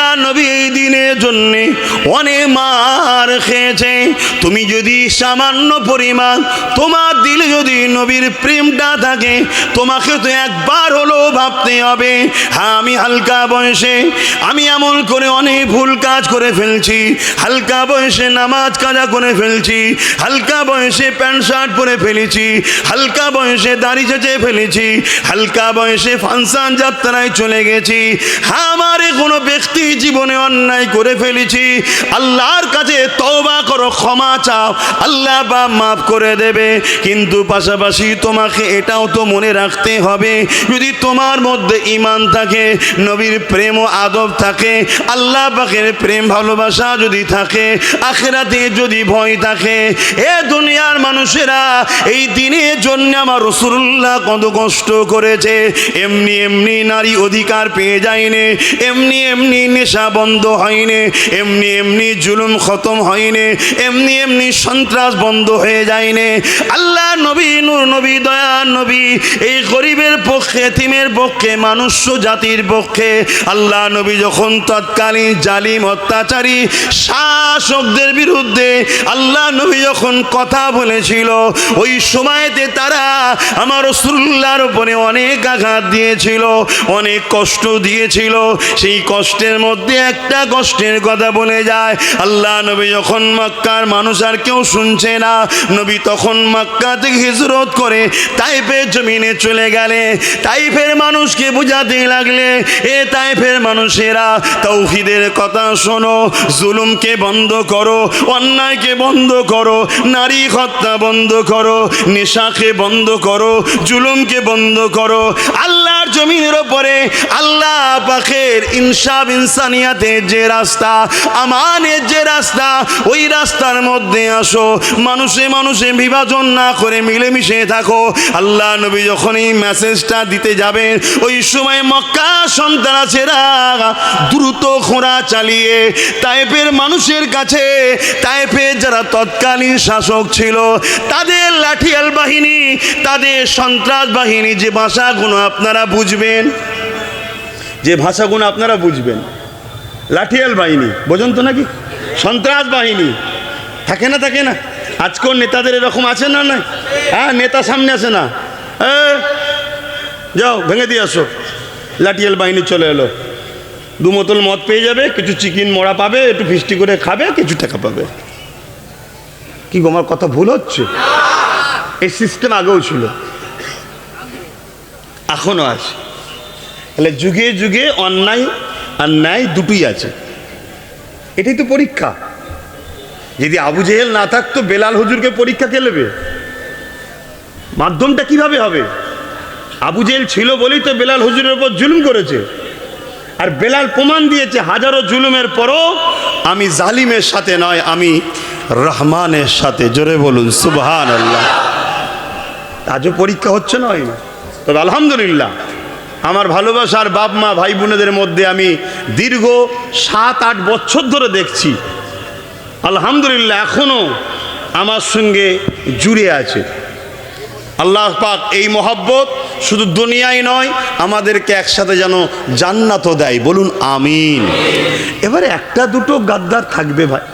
আল্লাহ নবী এই দিনের জন্য অনেক মার খেয়েছে। তুমি যদি সামান্য পরিমাণ তোমার দিলে যদি নবীর প্রেমটা থাকে, তোমাকে তো একবার হলো ভাবতে হবে, হ্যাঁ আমি হালকা বয়সে আমি এমন করে অনেক ভুল কাজ করে ফেলছি, হালকা বয়সে নামাজ কাজা করে ফেলছি, হালকা বয়সে প্যান্ট শার্ট পরে ফেলেছি, হালকা বয়সে দাড়ি চেঁচে ফেলেছি, হালকা বয়সে ফাংশন যাত্রায় চলে গেছি, হ্যাঁ আমার কোনো ব্যক্তি জীবনে অন্যায় করে ফেলেছি, আল্লাহর কাছে তওবা করো, ক্ষমা চাও, আল্লাহ বা মাফ করে দেবে। কিন্তু পাশাপাশি তোমাকে এটাও তো মনে রাখতে হবে, যদি তোমার মধ্যে ঈমান থাকে, নবীর প্রেম ও আদব থাকে, আল্লাহ পাকের প্রেম ভালোবাসা যদি থাকে, আখিরাতে যদি ভয় থাকে, এ দুনিয়ার মানুষেরা এই দিনের জন্য আমার রাসূলুল্লাহ কত কষ্ট করেছে। এমনি এমনি নারী অধিকার পেয়ে যায়নি, এমনি এমনি নেশা বন্ধ হয়নি, এমনি এমনি জুলুম খতম হয়নি, এমনি এমনি সন্ত্রাস বন্ধ হয়ে যায়নি। আল্লাহ নবী, নূর নবী, দয়ার নবী এই গরিবের পক্ষে, এতিমের পক্ষে, মানুষ জাতির পক্ষে আল্লাহ নবী যখন তৎকালীন জালিম অত্যাচারী শাসকদের বিরুদ্ধে আল্লাহ নবী যখন কথা বলেছিল, ওই সময়তে তারা আমার রাসূলুল্লাহর উপরে অনেক আঘাত দিয়েছিল, অনেক কষ্ট দিয়েছিল। সেই কষ্টের মধ্যে একটা কষ্টের কথা বলে যায়, আল্লাহ নবী যখন মক্কার মানুষ আর কেউ শুনছে না, নবী তখন মক্কা থেকে হিজরত করে তাইফের জমিনে চলে গেলে, তাইফের মানুষকে বুঝাতে লাগলে, এ তাইফের মানুষেরা তাওহীদের কথা শোনো, জুলুমকে বন্ধ করো, অন্যায়কে বন্ধ করো, নারী হত্যা বন্ধ করো, নেশাকে বন্ধ করো, জুলুমকে বন্ধ করো। আল্লাহর জমিনের উপরে আল্লাহ পাকের ইনসাফ ইনসানিয়াতের যে রাস্তা, আমানের যে রাস্তা, ওই রাস্তার মধ্যে আসো, মানুষে মানুষে বিভাজন না করে মিলেমিশে থাকো। আল্লাহ নবী যখন এই মেসেজটা দিতে যাবেন, ওই সময় মক্কা সন্ত্রাসীরা দ্রুত ঘোড়া চালিয়ে তায়েফের মানুষের কাছে, তায়েফের যারা তৎকালীন শাসক ছিল তাদের লাঠিয়াল বাহিনী, তাদের সন্ত্রাস বাহিনী, যে ভাষাগুলো আপনারা বুঝবেন, যে ভাষাগুলো আপনারা বুঝবেন, লাঠিয়াল বাহিনী বোঝেন তো নাকি, সন্ত্রাস বাহিনী থাকে না, থাকে না, আজকেও নেতাদের এরকম আছে না? না, হ্যাঁ, নেতা সামনে আসে না, যাও ভেঙে দিয়ে আসো, লাঠিয়াল বাহিনী চলে এলো, 2 বোতল মদ পেয়ে যাবে, কিছু চিকেন মোড়া পাবে, একটু ফিস্টি করে খাবে, কিছু টাকা পাবে। কি গো, আমার কথা ভুল হচ্ছে? এই সিস্টেম আগেও ছিল, এখনো আছে। তাহলে যুগে যুগে অন্যায় আর ন্যায় দুটোই আছে, এটাই তো পরীক্ষা। যদি আবু জেহেল না থাকতো, বেলাল হুজুরকে পরীক্ষা কে নেবে? মাধ্যমটা কিভাবে হবে? আবু জেহেল ছিল বলেই তো বেলাল হুজুরের উপর জুলুম করেছে, আর বেলাল প্রমাণ দিয়েছে হাজারো জুলুমের পরও আমি জালিমের সাথে নয়, আমি রহমানের সাথে। জোরে বলুন সুবহানাল্লাহ। আজও পরীক্ষা হচ্ছে না, হয় না? তবে আলহামদুলিল্লাহ আমার ভালোবাসার বাপ মা ভাই বোনেদের মধ্যে আমি দীর্ঘ 7-8 বছর ধরে দেখছি, আলহামদুলিল্লাহ এখনো আমার সঙ্গে জুড়ে আছে। আল্লাহ পাক এই মহব্বত শুধু দুনিয়ায় নয়, আমাদেরকে একসাথে যেন জান্নাতও দেয়, বলুন আমিন। এবারে একটা দুটো গাদ্দার থাকবে ভাই,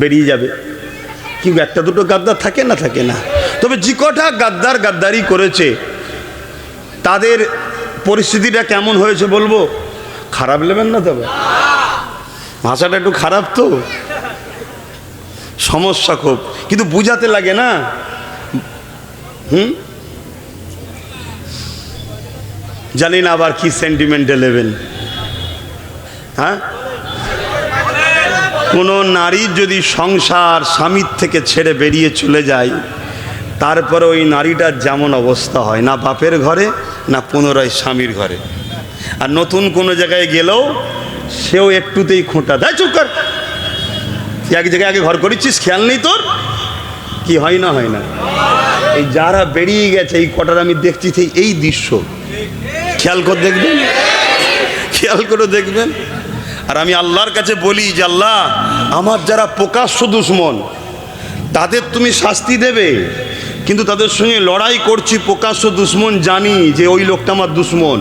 বেরিয়ে যাবে, কিন্তু একটা দুটো গাদ্দার থাকে না, থাকে না। তবে যে কটা গাদ্দার গাদ্দারি করেছে তাদের পরিস্থিতিটা কেমন হয়েছে বলবো? খারাপ নেবেন না, তবে ভাষাটা একটু খারাপ তো, সমস্যা খুব, কিন্তু বুঝাতে লাগে না। জানি না আবার কি সেন্টিমেন্টে নেবেন। হ্যাঁ, কোনো নারীর যদি সংসার স্বামীর থেকে ছেড়ে বেরিয়ে চলে যায়, তারপরে ওই নারীটার যেমন অবস্থা হয়, না বাপের ঘরে না পুনরায় স্বামীর ঘরে, আর নতুন কোনো জায়গায় গেলেও সেও একটুতেই খোঁটা দেয়, চুপ কর, এক জায়গায় আগে ঘর করেছিস, খেয়াল নেই তোর? কি হয় না, হয় না? এই যারা বেরিয়ে গেছে এই কটার আমি দেখছি এই দৃশ্য, খেয়াল করে দেখবেন, খেয়াল করে দেখবেন। আর আমি আল্লাহর কাছে বলি যে আল্লাহ, আমার যারা প্রকাশ্য দুশ্মন তাদের তুমি শাস্তি দেবে, কিন্তু তাদের সঙ্গে লড়াই করছি, প্রকাশ্য দুশ্মন জানি যে ওই লোকটা আমার দুশ্মন,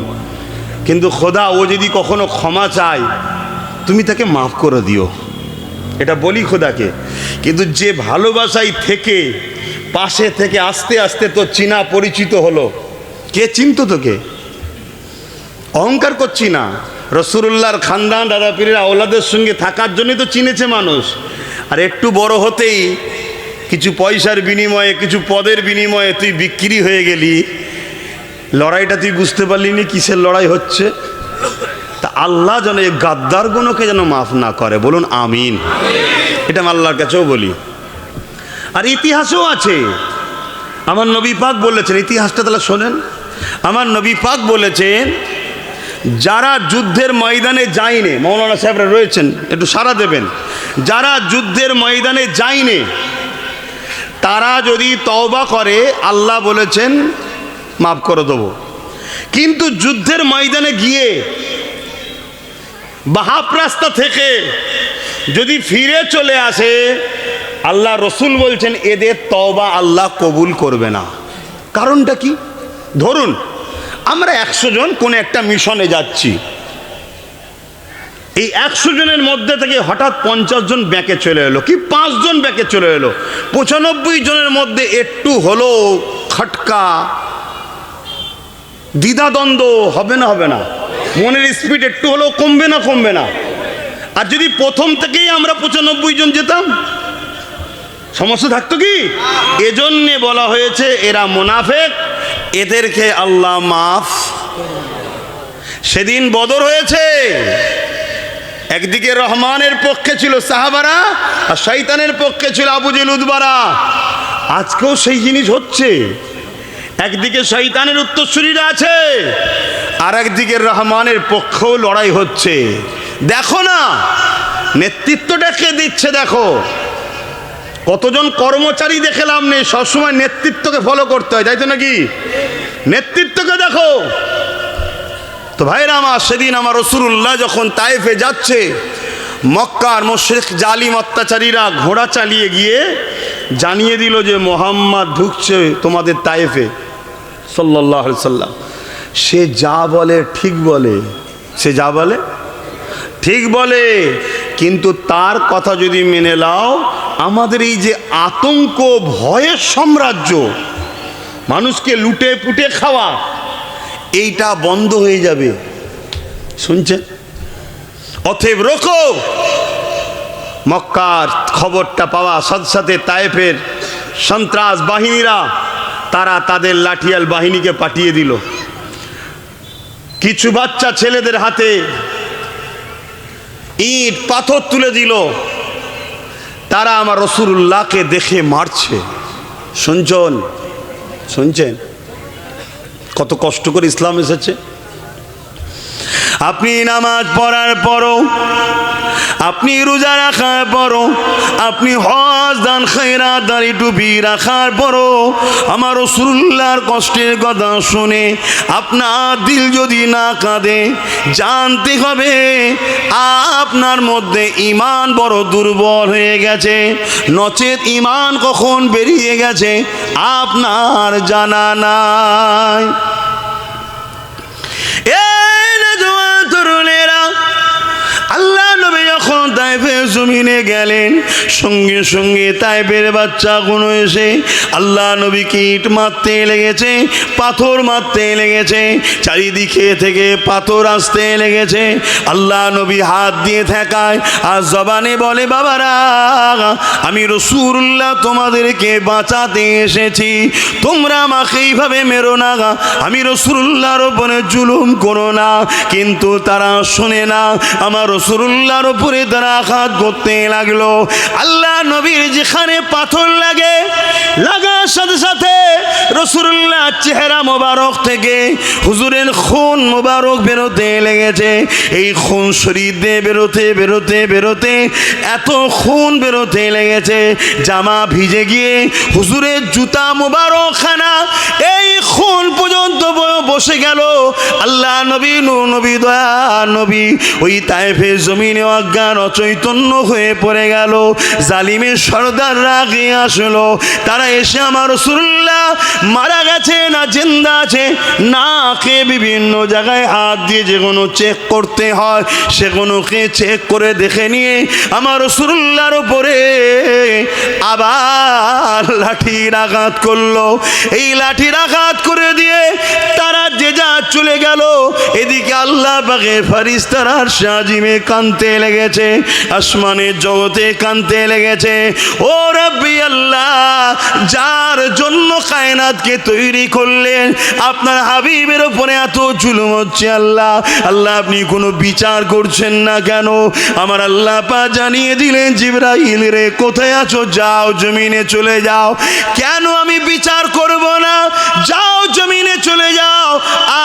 কিন্তু খোদা ও যদি কখনো ক্ষমা চায় তুমি তাকে মাফ করে দিও, এটা বলি খোদাকে। কিন্তু যে ভালোবাসায় থেকে পাশে থেকে আস্তে আস্তে তো চিনা পরিচিত হলো, কে চিনত তোকে? অহংকার করছি না, রসুলুল্লাহর খানদান দাদা পীরের আওলাদের সঙ্গে থাকার জন্যই তো চিনেছে মানুষ। আর একটু বড় হতেই কিছু পয়সার বিনিময়ে, কিছু পদের বিনিময়ে তুই বিক্রি হয়ে গেলি, লড়াইটা তুই বুঝতে পারলি নি কিসের লড়াই হচ্ছে। তা আল্লাহ যেন এই গাদ্দারগুলোকে যেন মাফ না করে, বলুন আমিন। এটা আমি আল্লাহর কাছেও বলি। আর ইতিহাসও আছে, আমার নবী পাক বলেছেন, ইতিহাসটা তাহলে শোনেন। আমার নবী পাক বলেছেন, যারা যুদ্ধের ময়দানে যায়নি, মৌলানা সাহেবরা রয়েছেন একটু সাড়া দেবেন, যারা যুদ্ধের ময়দানে যায়নি তারা যদি তওবা করে আল্লাহ বলেছেন মাফ করে দেবো। কিন্তু যুদ্ধের ময়দানে গিয়ে বাহাপ রাস্তা থেকে যদি ফিরে চলে আসে, আল্লাহ রসুল বলছেন এদের তওবা আল্লাহ কবুল করবে না। কারণটা কি? ধরুন আমরা 100 জন কোন একটা মিশনে যাচ্ছি, এই 100 জনের মধ্যে থেকে হঠাৎ 50 জন ব্যাকে চলে এলো, কি 5 জন ব্যাকে চলে এলো, 95 জনের মধ্যে একটু হলো খটকা, দ্বিধাদ্বন্দ্ব হবে না? হবে না? মনের স্পিড একটু হলেও কমবে না? কমবে না? আর যদি প্রথম থেকেই আমরা 95 জন যেতাম, সমস্যা থাকতো কি? এজন্যে বলা হয়েছে এরা মুনাফিক, এদেরকে আল্লাহ মাফ। সেদিন বদর হয়েছে, একদিকে রহমানের পক্ষে ছিল সাহাবারা আর শয়তানের পক্ষে ছিল আবু জেহেল উতবারা। আজকেও সেই জিনিস হচ্ছে, একদিকে শয়তানের উত্তরসূরিরা আছে আর একদিকে রহমানের পক্ষেও লড়াই হচ্ছে। দেখো না নেতৃত্বটা কে দিচ্ছে, দেখো কতজন কর্মচারী দেখে লাভ নেই, সবসময় নেতৃত্বকে ফলো করতে হয়, তাই তো নাকি? নেতৃত্বকে দেখো। তো ভাইরা আমার, সেদিন আমার রাসূলুল্লাহ যখন তায়েফে যাচ্ছে, মক্কার মুশরিক জালিম অত্যাচারীরা ঘোড়া চালিয়ে গিয়ে জানিয়ে দিল যে মুহাম্মদ ঢুকছে তোমাদের তায়েফে সাল্লাল্লাহু আলাইহি সাল্লাম। সে যা বলে ঠিক বলে, সে যা বলে ঠিক বলে, কিন্তু তার কথা যদি মেনে নাও, আমাদের এই যে আতঙ্ক ভয়ের সাম্রাজ্য, মানুষকে লুটে পুটে খাওয়া, এইটা বন্ধ হয়ে যাবে। শুনছেন? অতএব রোকো। মক্কার খবরটা পাওয়া সাথে সাথে তায়েফের সন্ত্রাস বাহিনীরা তারা তাদের লাঠিয়াল বাহিনীকে পাঠিয়ে দিল। কিছু বাচ্চা ছেলেদের হাতে ইট পাথর তুলে দিল, তারা আমার রাসূলুল্লাহকে দেখে মারছে। শুনছেন? শুনছেন কত কষ্ট করে ইসলাম এসেছে? আপনি নামাজ পড়ার পরও, আপনি রোজা রাখার পরও, আপনি হজ দান খয়রাত দাড়ি টুপি রাখার পরও আমার রাসূলুল্লাহর কষ্টের কথা শুনে আপনার দিল যদি না কাঁদে, জানতে হবে আপনার মধ্যে ঈমান বড় দুর্বল হয়ে গেছে, নচেত ঈমান কখন বেরিয়ে গেছে আপনার জানা নাই। আল্লাহ নবী যখন তায়েফের জমিনে গেলেন, সঙ্গে সঙ্গে তায়েফের বাচ্চাগুলো এসে আল্লাহ নবীকে ইট মারতে লেগেছে, পাথর মারতে লেগেছে, চারিদিকে থেকে পাথর আসতে লেগেছে। আল্লাহ নবী হাত দিয়ে ঠেকায় আর জবানে বলে, বাবারা আমি রাসূলুল্লাহ তোমাদেরকে বাঁচাতে এসেছি, তোমরা আমাকে এইভাবে মেরো না, আমি রাসূলুল্লাহর উপরে জুলুম করো না। কিন্তু তারা শোনে না, আমার রাসূলুল্লাহর উপরে তারা আঘাত করতে লাগলো। আল্লাহ নবীর যেখানে পাথর লাগে, লাগার সাথে সাথে রাসূলুল্লাহর চেহারা মোবারক থেকে হুজুরের খুন মোবারক বেরোতে লেগেছে। এই খুন শরীর দিয়ে বেরোতে বেরোতে বেরোতে এত খুন বেরোতে লেগেছে, জামা ভিজে গিয়ে হুজুরের জুতা মোবারক খানা এই খুন পর্যন্ত বসে গেল। আল্লাহ নবী, নূর নবী, দয়া নবী ওই তায়েফের জমিনে অজ্ঞান অচৈতন্য হয়ে পড়ে গেল। জালিমের সর্দাররা আগে আসলো। তারা এসে আমার রাসূলুল্লাহ মারা গেছে না জিন্দা আছে না কে বিভিন্ন জায়গায় হাত দিয়ে যেগুলো চেক করতে হয় সেগুলোকে চেক করে দেখে নিয়ে আমার রাসূলুল্লাহর উপরে আবার লাঠির আঘাত করলো। এই লাঠির আঘাত করে দিয়ে তারা যে যা চলে গেল। এদিকে আল্লাহ পাকের ফেরেশতারা আরশে আজিমে কাঁদতে লেগেছে, আসমানের জগতে কাঁদতে লেগেছে। ও রব্বি আল্লাহ, যার জন্য কায়নাতকে তৈরি করলেন আপনার হাবিবের উপরে এত জুলুম হচ্ছে আল্লাহ, আল্লাহ আপনি কোনো বিচার করছেন না কেন? আমার আল্লাহ পাক জানিয়ে দিলেন, জিবরাইল রে কোথায় আছো? যাও জমিনে চলে যাও। কেন আমি বিচার করব না? যাও জমিনে চলে যাও,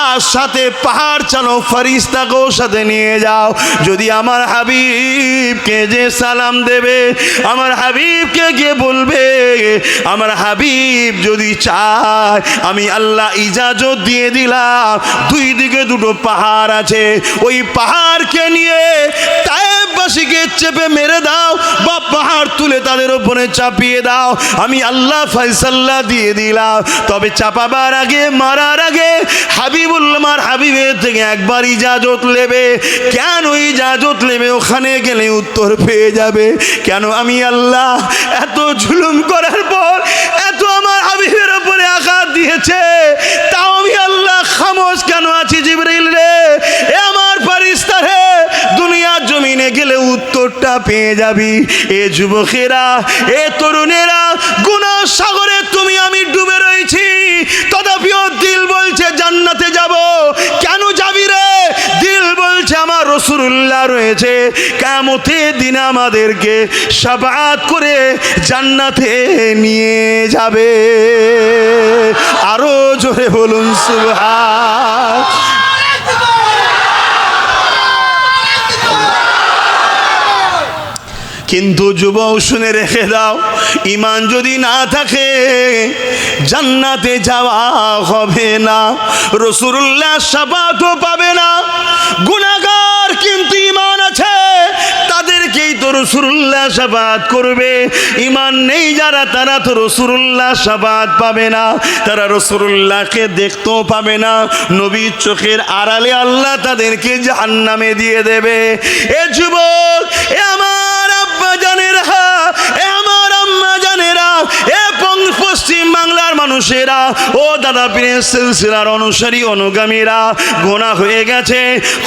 আর সাথে পাহাড় চালো ফেরেশতাকেও সাথে নিয়ে যাও। যদি আমার হাবিবকে যে সালাম দেবে, আমার হাবিবকে গিয়ে বলবে, আমার হাবিব যদি চায় আমি আল্লাহ ইজাজত দিয়ে দিলাম, দুই দিকে দুটো পাহাড় আছে, ওই পাহাড়কে নিয়ে তায়েফবাসীকে চেপে মেরে দাও বা পাহাড় তুলে তাদের উপরে চাপিয়ে দাও, আমি আল্লাহ ফয়সালা দিয়ে দিলাম। তবে চাপাবার আগে, মারার আগে হাবিবুল্লাহর হাবিবের থেকে একবার ইজাজত নেবে। কেন ইজাজত নেবে? ওখানে গেলে উত্তর পেয়ে যাবে। কেন? আমি আল্লাহ এত জুলুম করার পর এত আমার হাবিবের উপরে আঘাত দিয়েছে, তাও আমি আল্লাহ খামোশ কেন আছি? জিবরাইল রে, এ আমার ফেরেশতা রে, দুনিয়ার জমিনে গেলে উত্তরটা পেয়ে যাবি। এ যুবকেরা, এ তরুণেরা, গুনাহ সাগরে তুমি আমি ডুবে রয়েছি, তথাপিও দিল বলছে জান্নাতে যাব। কেন যাবি রে? দিল বলছে আমার রাসূলুল্লাহ রয়েছে, কিয়ামতের দিন আমাদেরকে শাফাআত করে জান্নাতে নিয়ে যাবে। আরো জোরে বলুন সুবহান। কিন্তু যুবক শুনে রেখে দাও, ঈমান যদি না থাকে জান্নাতে যাওয়া হবে না, রাসূলুল্লাহ শাফাআতও পাবে না। গুনাহগার কিন্তু ঈমান আছে, তাদেরকেই তো রাসূলুল্লাহ শাফাআত করবে। ঈমান নেই যারা, তারা তো রাসূলুল্লাহ শাফাআত পাবে না, তারা রাসূলুল্লাহকে দেখতেও পাবে না। নবীর চোখের আড়ালে আল্লাহ তাদেরকে জাহান্নামে দিয়ে দেবে। এ যুবক, এ আমার আব্বা জানেরা, এ আমার আম্মা জানেরা, এ পশ্চিম বাংলার মানুষেরা, ও দাদা পীরের সিলসিলার অনুসারী অনুগামীরা, গুনাহ হয়ে গেছে,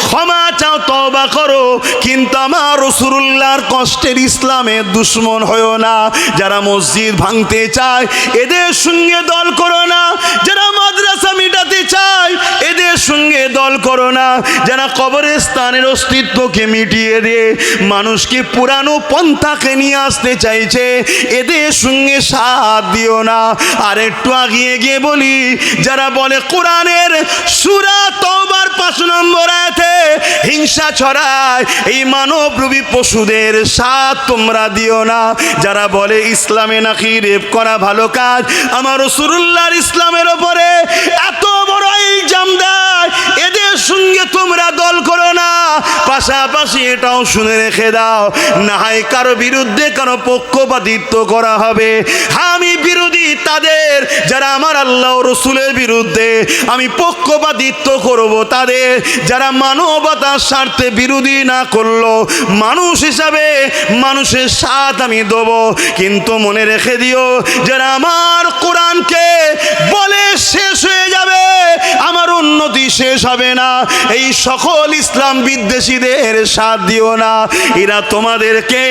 ক্ষমা চাও, তওবা করো, কিন্তু আমার রাসূলুল্লাহর কষ্টের ইসলামের দুশমন হয়ো না। যারা মসজিদ ভাঙতে চায় এদের সঙ্গে দল করো না, যারা মাদ্রাসা মিটাতে চায় এদের সঙ্গে দল করো না, যারা কবরস্থানের অস্তিত্বকে মিটিয়ে দিয়ে মানুষকে পুরানো পন্থাকে নিয়ে আসতে চাইছে এদের সঙ্গে সাথ দিও না। আর একটু আগিয়ে গিয়ে বলি, যারা বলে কোরআনের সূরা তওবার 5 নম্বর আয়াতে হিংসা ছড়ায়, এই মানবরূপী পশুদের সাথ তোমরা দিও না। যারা বলে ইসলামে নাকি রেপ করা ভালো কাজ, আমার রাসূলুল্লাহর ইসলামের উপরে এত বড় ইলজাম দেয়, এদের সঙ্গে তোমরা দল করো না। পাশাপাশি এটাও শুনে রেখে দাও, না হয় কারো বিরুদ্ধে কারো পক্ষপাতিত্ব করা হবে। আমি বিরোধী তাদের, যারা আমার আল্লাহ ও রাসূলের বিরুদ্ধে, আমি পক্ষপাতিত্ব করব তাদের। যারা মানবতার স্বার্থে বিরোধী না করলো, মানুষ হিসাবে মানুষের সাথ আমি দেব। কিন্তু মনে রেখে দিও, যারা আমার কোরআনকে বলে শেষ হয়ে যাবে, আমার উন্নতি শেষ হবে না, এই সকল ইসলাম বিদ্বেষীদের সাথ দিও না। এরা তোমাদেরকে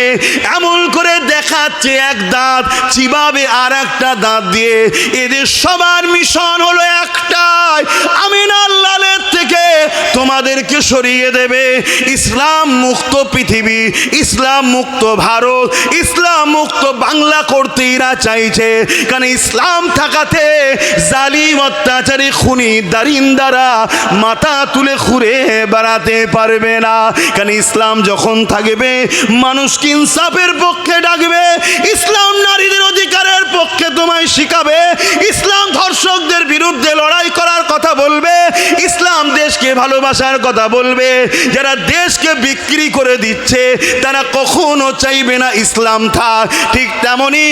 এমন করে দেখাচ্ছে এক দাঁত চিবাবে আর একটা দাঁত দিয়ে। এদের সবার মিশন হলো একটাই, আমিন আল্লাহর থেকে তোমাদেরকে সরিয়ে দেবে। ইসলাম মুক্ত পৃথিবী, ইসলাম মুক্ত ভারত, ইসলাম মুক্ত বাংলা করতে এরা চাইছে। কারণ ইসলাম থাকাতে জালিম অত্যাচারী খুনি দারিন্দারা মাথা তুলে ঘুরে বেড়াতে পারবে না। কারণ ইসলাম যখন থাকবে মানুষকে ইনসাফের পক্ষে ডাকবে, ইসলাম নারীদের অধিকারের পক্ষে তোমার তোমায় শিখাবে, ইসলাম ধর্ষকদের বিরুদ্ধে লড়াই করার কথা বলবে, ইসলাম দেশকে ভালোবাসার কথা বলবে। যারা দেশকে বিক্রি করে দিচ্ছে তারা কখনো চাইবে না ইসলাম থাক। ঠিক তেমনি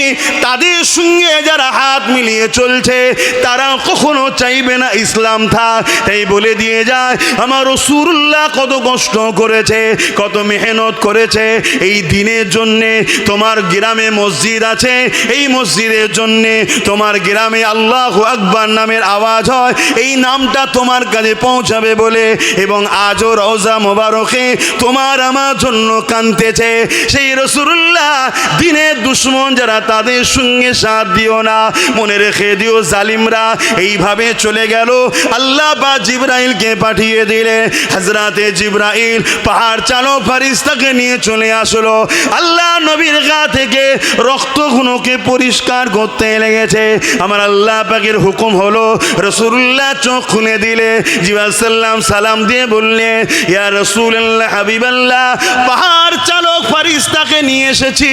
তাদের সঙ্গে যারা হাত মিলিয়ে চলছে তারা কখনো চাইবে না ইসলাম থাক। তাই বলে দিয়ে যায়, আমার রাসূলুল্লাহ কত কষ্ট করেছে, কত মেহনত করেছে এই দিনের জন্যে। তোমার গ্রামে মসজিদ আছে, এই মসজিদের জন্যে তোমার গ্রামে আল্লাহু আকবার নামের আওয়াজ হয়, এই নামটা তোমার কাছে পৌঁছাবে বলে। এবং আজও রওজা মোবারকে তোমার আমার জন্য কাঁদতেছে। সেই রাসূলুল্লাহ দিনের দুশমন যারা তাদের সঙ্গে সাথ দিও না, মনে রেখে দিও জালিমরা এইভাবে চলে গেল। আল্লাহ বা জিবরাইলকে পাঠিয়ে দিলে, হযরতে জিবরাইল পাহাড় চালক ফেরেশতাকে নিয়ে চলে আসলো। আল্লাহ নবীর গা থেকে রক্তগুলোকে পরিষ্কার করতে লেগেছে। আমার আল্লাহ পাকের হুকুম হলো, রাসূলুল্লাহ চোখ খুলে দিলে জিবরাইল সাল্লাম সালাম দিয়ে বললে, ইয়া রাসূলুল্লাহ হাবিবাল্লাহ, পাহাড় চালক ফেরেশতাকে নিয়ে এসেছি,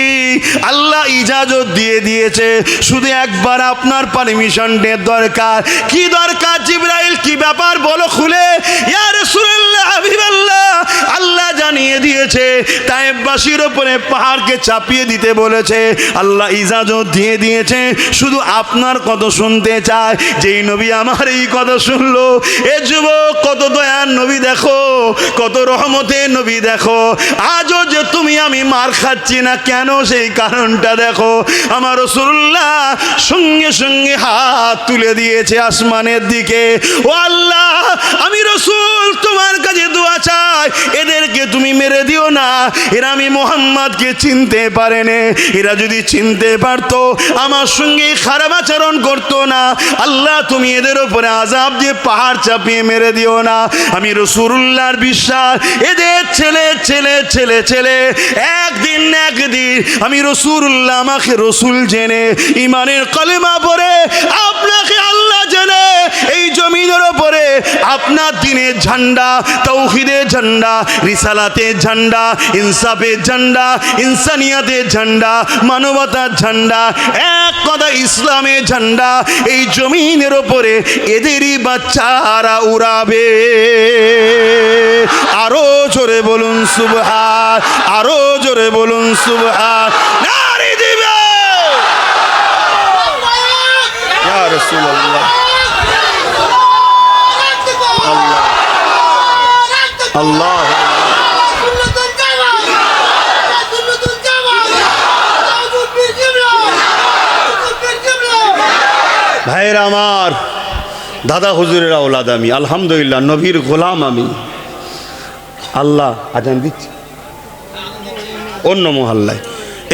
আল্লাহ ইজাজত দিয়ে দিয়েছে, শুধু একবার আপনার পারমিশনের দরকার। কি দরকার জিবরাইল, কি ব্যাপার বলো খুলে। ইয়া রাসূলুল্লাহ হাবিবাল্লাহ, আল্লাহ জানিয়ে দিয়েছে তায়েববাসীর উপরে পাহাড়কে চাপিয়ে দিতে বলেছে, আল্লাহ ইজাজত দিয়ে দিয়েছে, শুধু আপনার কথা শুনতে চায়। যেই নবী আমার এই কথা শুনলো, এ যুবক কত দয়ার নবী দেখো, কত রহমতের নবী দেখো। আজও যে তুমি আমি মার খাচ্ছি না কেন, সেই কারণটা দেখো। আমার রাসূলুল্লাহ সঙ্গে সঙ্গে হাত তুলে দিয়েছে আসমানের দিকে, ও আল্লাহ, আমি রাসূল তোমার কাছে দোয়া চাই, এদেরকে তুমি মেরে দিও না, এরা আমি মুহাম্মদকে চিনতে পারেনি, এরা যদি চিনতে পারতো আমার সঙ্গে খারাপ আচরণ করতো না। আল্লাহ তুমি এদের উপরে আযাব দিয়ে পাহাড় চাপিয়ে মেরে দিও না। আমি রাসূলুল্লাহর বিশ্বাস, এদের ছেলে ছেলে ছেলে ছেলে একদিন আমি রাসূলুল্লাহ আমাকে রাসূল জেনে ঈমানের কালেমা পড়ে আপনাকে আল্লাহ জেনে এই জমিনের উপরে আপনার দ্বীনের ঝান্ডা, তাওহীদের ঝান্ডা, রিসালাতের ঝান্ডা, ইনসাফের ঝান্ডা, ইনসানিয়াতের ঝান্ডা, মানবতার ঝান্ডা, এক কথা ইসলামের ঝান্ডা এই জমিনের উপরে এদেরই বাচ্চারা উড়াবে। আরো জোরে বলুন সুবহান, আরো জোরে বলুন সুবহান, নারে দিবে ইয়া রাসূলুল্লাহ। আল্লাহ আল্লাহ ভাইরা আমার, দাদা হুজুরের আওলাদ আমি, আলহামদুলিল্লাহ নবীর গোলাম আমি। আল্লাহ আজান দিচ্ছে অন্য মহল্লায়,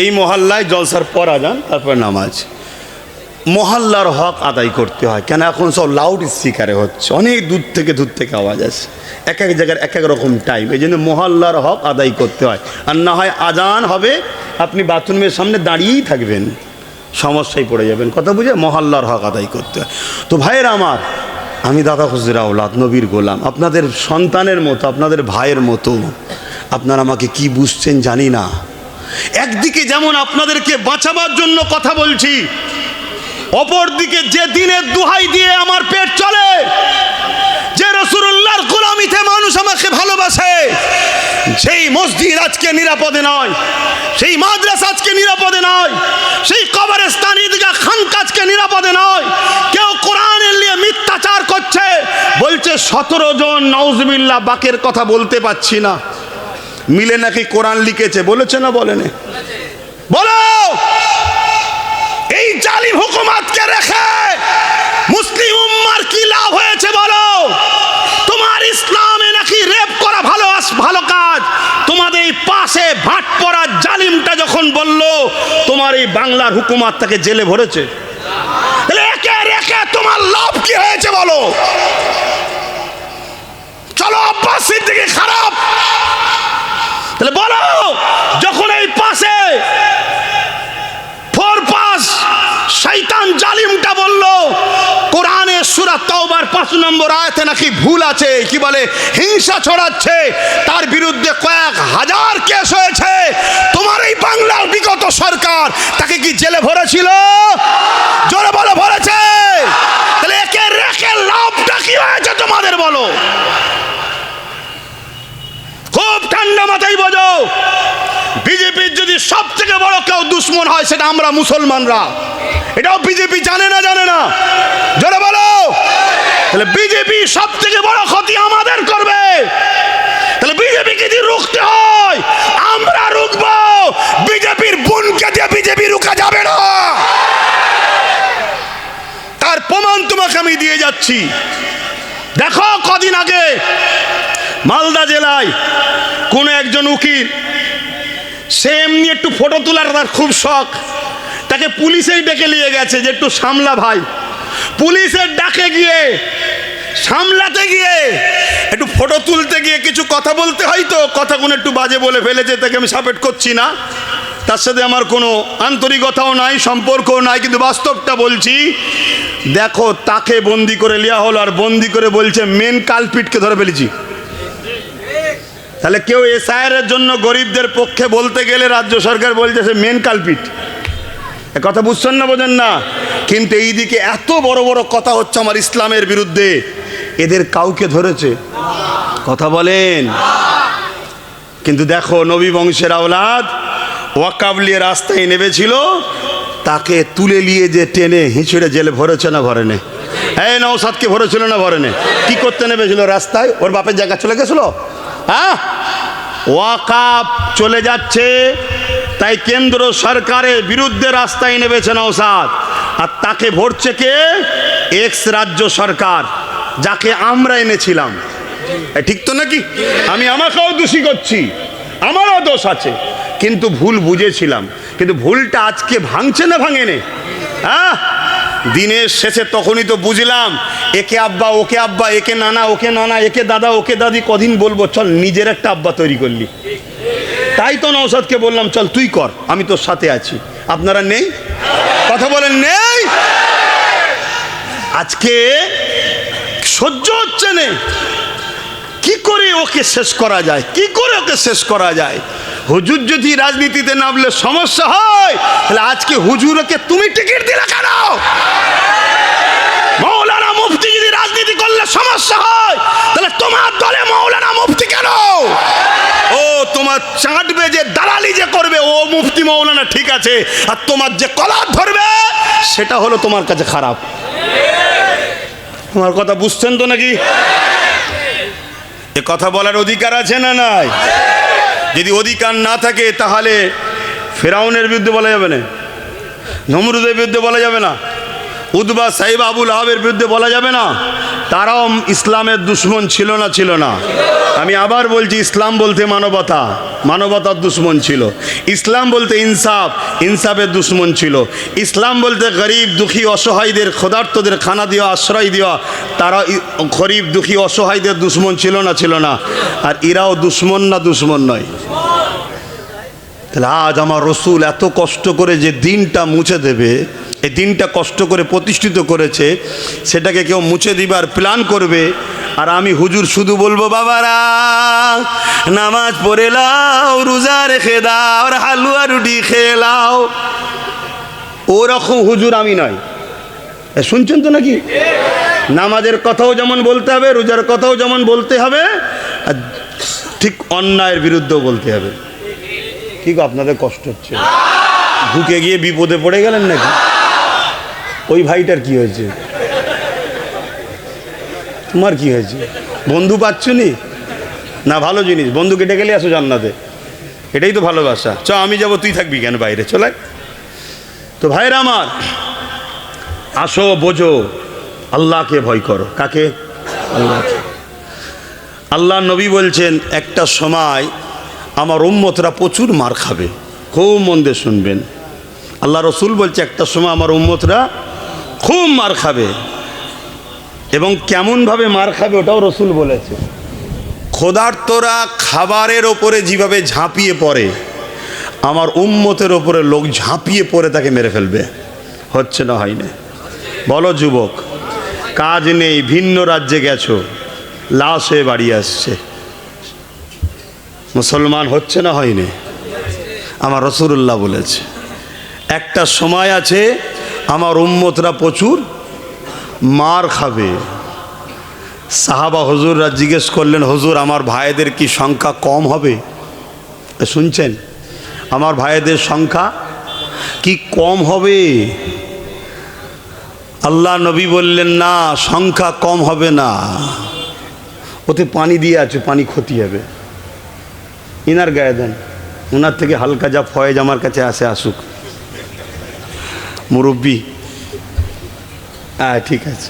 এই মহল্লায় জলসার পর আজান, তারপর নামাজ। মহল্লার হক আদায় করতে হয়, কেন এখন সব লাউড স্পিকারে হচ্ছে, অনেক দূর থেকে আওয়াজ আসে, এক এক জায়গার এক এক রকম টাইম, এই জন্য মহল্লার হক আদায় করতে হয়। আর না হয় আজান হবে, আপনি বাথরুমের সামনে দাঁড়িয়েই থাকবেন, সমস্যায় পড়ে যাবেন। কথা বুঝে মহল্লার হক আদায় করতে হয়। তো ভাইয়ের আমার, আমি দাদা হুজুর আওলাদ, নবীর গোলাম, আপনাদের সন্তানের মতো, আপনাদের ভাইয়ের মতো। আপনারা আমাকে কি বুঝছেন জানি না। একদিকে যেমন আপনাদেরকে বাঁচাবার জন্য কথা বলছি, অপরদিকে যে দিনের দোহাই দিয়ে আমার পেট চলে, যে রাসূলুল্লাহর গোলামিতে মানুষ আমাকে ভালোবাসে, সেই মসজিদ আজকে নিরাপদে নয়, সেই মাদ্রাসা আজকে নিরাপদে নয়, সেই কবরস্থান ঈদগাহ খানকা আজকে নিরাপদে নয়। কেউ কোরআনের নিয়ে মিথ্যাচার করছে, বলছে 17 জন নাউজুবিল্লাহ বাকের কথা বলতে পাচ্ছি না, মিলে নাকি কোরআন লিখেছে, বলেছে না বলেনি? বলো, এই জালিম হুকুমাতকে রেখে মুসলিম উম্মার কি লাভ হয়েছে বলো? তোমার ইসলামে নাকি রেপ করা ভালো কাজ, তোমাদের এই পাশে ভাট পড়া জালিমটা যখন বলল তোমার এই বাংলার হুকুমাত তাকে জেলে ভরেছে, তাহলে একে রেখে তোমার লাভ কি হয়েছে বলো? চলো আব্বাস সিদ্দিকী খারাপ, তাহলে বলো, যখন এই পাশে শয়তান জালিমটা বলল কোরআনে সূরা তাওবার 5 নম্বর আয়াতে নাকি ভুল আছে, কি বলে হিংসা ছড়াচ্ছে, তার বিরুদ্ধে কয়েক হাজার কেস হয়েছে, তোমার এই বাংলার বিগত সরকার তাকে কি জেলে ভরেছিল? জোরে বোঝো, বিজেপির যদি সব থেকে বড় কেউ দুশ্মন হয় সেটা আমরা মুসলমানরা। এটাও বিজেপি জানে না? জানে না? জোরে বলো। তাহলে বিজেপি সব থেকে বড় ক্ষতি আমাদের করবে। তাহলে বিজেপিকে যদি রুখতে হয় আমরা রুখবো, বিজেপির বোনকে দিয়ে বিজেপি রুখা যাবে না। তার প্রমাণ তোমাকে আমি দিয়ে যাচ্ছি। দেখো, কদিন আগে মালদা জেলায় কোন একজন উকিল, সে এমনি একটু ফটো তোলার তার খুব শখ, তাকে পুলিশেই ডেকে নিয়ে গেছে যে একটু সামলা ভাই। পুলিশের ডাকে গিয়ে সামলাতে গিয়ে একটু ফটো তুলতে গিয়ে কিছু কথা বলতে হয়, তো কথাগুলো একটু বাজে বলে ফেলেছে। তাকে আমি সাপোর্ট করছি না, তার সাথে আমার কোনো আন্তরিকতাও নাই, সম্পর্কও নাই, কিন্তু বাস্তবটা বলছি। দেখো, তাকে বন্দি করে নেওয়া হলো, আর বন্দি করে বলছে মেন কালপিটকে ধরে ফেলেছি। তাহলে কেউ এসআইআরের জন্য গরিবদের পক্ষে বলতে গেলে রাজ্য সরকার বলছে সে মেন কালপিট। এ কথা বুঝছেন না? বোঝেন না? কিন্তু এইদিকে এত বড় বড় কথা হচ্ছে আমার ইসলামের বিরুদ্ধে, এদের কাউকে ধরেছে? কথা বলেন। কিন্তু দেখো, নবী বংশের আওলাদ ওয়াকাবলিয়ে রাস্তায় নেমেছিল, তাকে তুলে নিয়ে যে টেনে হিঁচড়ে জেলে ভরেছে না ভরেনে? এই নওশাদকে ভরেছিল না ভরেনে? কি করতে নেমেছিল রাস্তায়? ওর বাপের জায়গা চলে গেছিল? হ্যাঁ, ওয়াকাব চলে যাচ্ছে, তাই কেন্দ্র সরকারের বিরুদ্ধে রাস্তায় নেমেছে নওশাদ, আর তাকে ভরছে কে? এক্স রাজ্য সরকার, যাকে আমরা এনেছিলাম। ঠিক তো নাকি? আমি আমাকেও দোষী করছি, আমারও দোষ আছে, কিন্তু ভুল বুঝেছিলাম। কিন্তু ভুলটা আজকে ভাঙছে না ভাঙেনে? হ্যাঁ, দিনের শেষে তখনই তো বুঝলাম, একে আব্বা ওকে আব্বা, একে নানা ওকে নানা, একে দাদা ওকে দাদি, কদিন বলবো? চল নিজের একটা আব্বা তৈরি করলি। তাই তো নওশাদকে বললাম চল তুই কর, আমি তোর সাথে আছি। আপনারা নেই? কথা বলেন নেই? আজকে সহ্য হচ্ছে না। কি করে ওকে শেষ করা যায়? কি করে ওকে শেষ করা যায়? হুজুর যদি রাজনীতিতে নামলে সমস্যা হয়, তাহলে আজকে হুজুরকে তুমি টিকিট দিলে কেন? মৌলানা মুফতি যদি রাজনীতি করলে সমস্যা হয়, তাহলে তোমার দলে মৌলানা মুফতি কেন? ও তোমার চাটবে যে দালালি যে করবে, ও মুফতি মৌলানা ঠিক আছে, আর তোমার যে কলার ধরবে সেটা হলো তোমার কাছে খারাপ। তোমার কথা বুঝছেন তো নাকি? এ কথা বলার অধিকার আছে না নাই? যদি অধিকার না থাকে তাহলে ফেরাউনের বিরুদ্ধে বলা যাবে না, নমরুদের বিরুদ্ধে বলা যাবে না, উতবা সাইব আবুল আহাবের বিরুদ্ধে বলা যাবে না? তারাও ইসলামের দুশ্মন ছিল না? ছিল না? আমি আবার বলছি, ইসলাম বলতে মানবতা, মানবতার দুশ্মন ছিল। ইসলাম বলতে ইনসাফ, ইনসাফের দুশ্মন ছিল। ইসলাম বলতে গরিব দুঃখী অসহায়দের, ক্ষুধার্তদের খানা দেওয়া, আশ্রয় দেওয়া, তারা গরিব দুঃখী অসহায়দের দুশ্মন ছিল না? ছিল না? আর এরাও দুশ্মন না? দুশ্মন নয়? তাহলে আজ আমার রসুল এত কষ্ট করে যে দিনটা মুছে দেবে, এই দিনটা কষ্ট করে প্রতিষ্ঠিত করেছে, সেটাকে কেউ মুছে দিবার প্ল্যান করবে, আর আমি হুজুর শুধু বলবো বাবারা নামাজ পড়ে লাও, রোজা রেখে দাও, আর হালুয়া রুটি খেয়ে লাও। ওরকম হুজুর আমি নয়। শুনছেন তো নাকি? নামাজের কথাও যেমন বলতে হবে, রোজার কথাও যেমন বলতে হবে, আর ঠিক অন্যায়ের বিরুদ্ধেও বলতে হবে। ঠিক আপনাদের কষ্ট হচ্ছে, ঢুকে গিয়ে বিপদে পড়ে গেলেন নাকি? ওই ভাইটার কি হয়েছে? তোমার কি হয়েছে? বন্ধু পাচ্ছ নি? না ভালো জিনিস, বন্ধুকে ডেকে নিয়ে আসো জান্নাতে, এটাই তো ভালোবাসা। চ আমি যাবো, তুই থাকবি কেন বাইরে? চলে। তো ভাইরা আমার, আসো বোঝো, আল্লাহকে ভয় করো। কাকে? আল্লাহকে। আল্লাহ নবী বলছেন একটা সময় আমার উম্মতরা প্রচুর মার খাবে। খুব মন দিয়ে শুনবেন, আল্লাহ রসুল বলছে একটা সময় আমার উম্মতরা খুব মার খাবে। এবং কেমনভাবে মার খাবে ওটাও রসুল বলেছে। ক্ষুধার্তরা খাবারের ওপরে যেভাবে ঝাঁপিয়ে পড়ে, আমার উম্মতের ওপরে লোক ঝাঁপিয়ে পড়ে তাকে মেরে ফেলবে। হচ্ছে না? হয় না? বলো যুবক, কাজ নেই, ভিন্ন রাজ্যে গেছো, লাশ হয়ে বাড়ি আসছে, মুসলমান হচ্ছে না? হয়নি? আমার রাসূলুল্লাহ বলেছে একটা সময় আছে আমার উম্মতরা প্রচুর মার খাবে। সাহাবা হুজুররা জিজ্ঞেস করলেন, হুজুর আমার ভাইদের কি সংখ্যা কম হবে? শুনছেন? আমার ভাইদের সংখ্যা কি কম হবে? আল্লাহ নবী বললেন না, সংখ্যা কম হবে না, ওতে পানি দিয়ে আছে, পানি ক্ষতি হবে। ইনার গায়ে দেন, ওনার থেকে হালকা যা ফয়েজ আমার কাছে আসে আসুক। মুরব্বী, হ্যাঁ ঠিক আছে,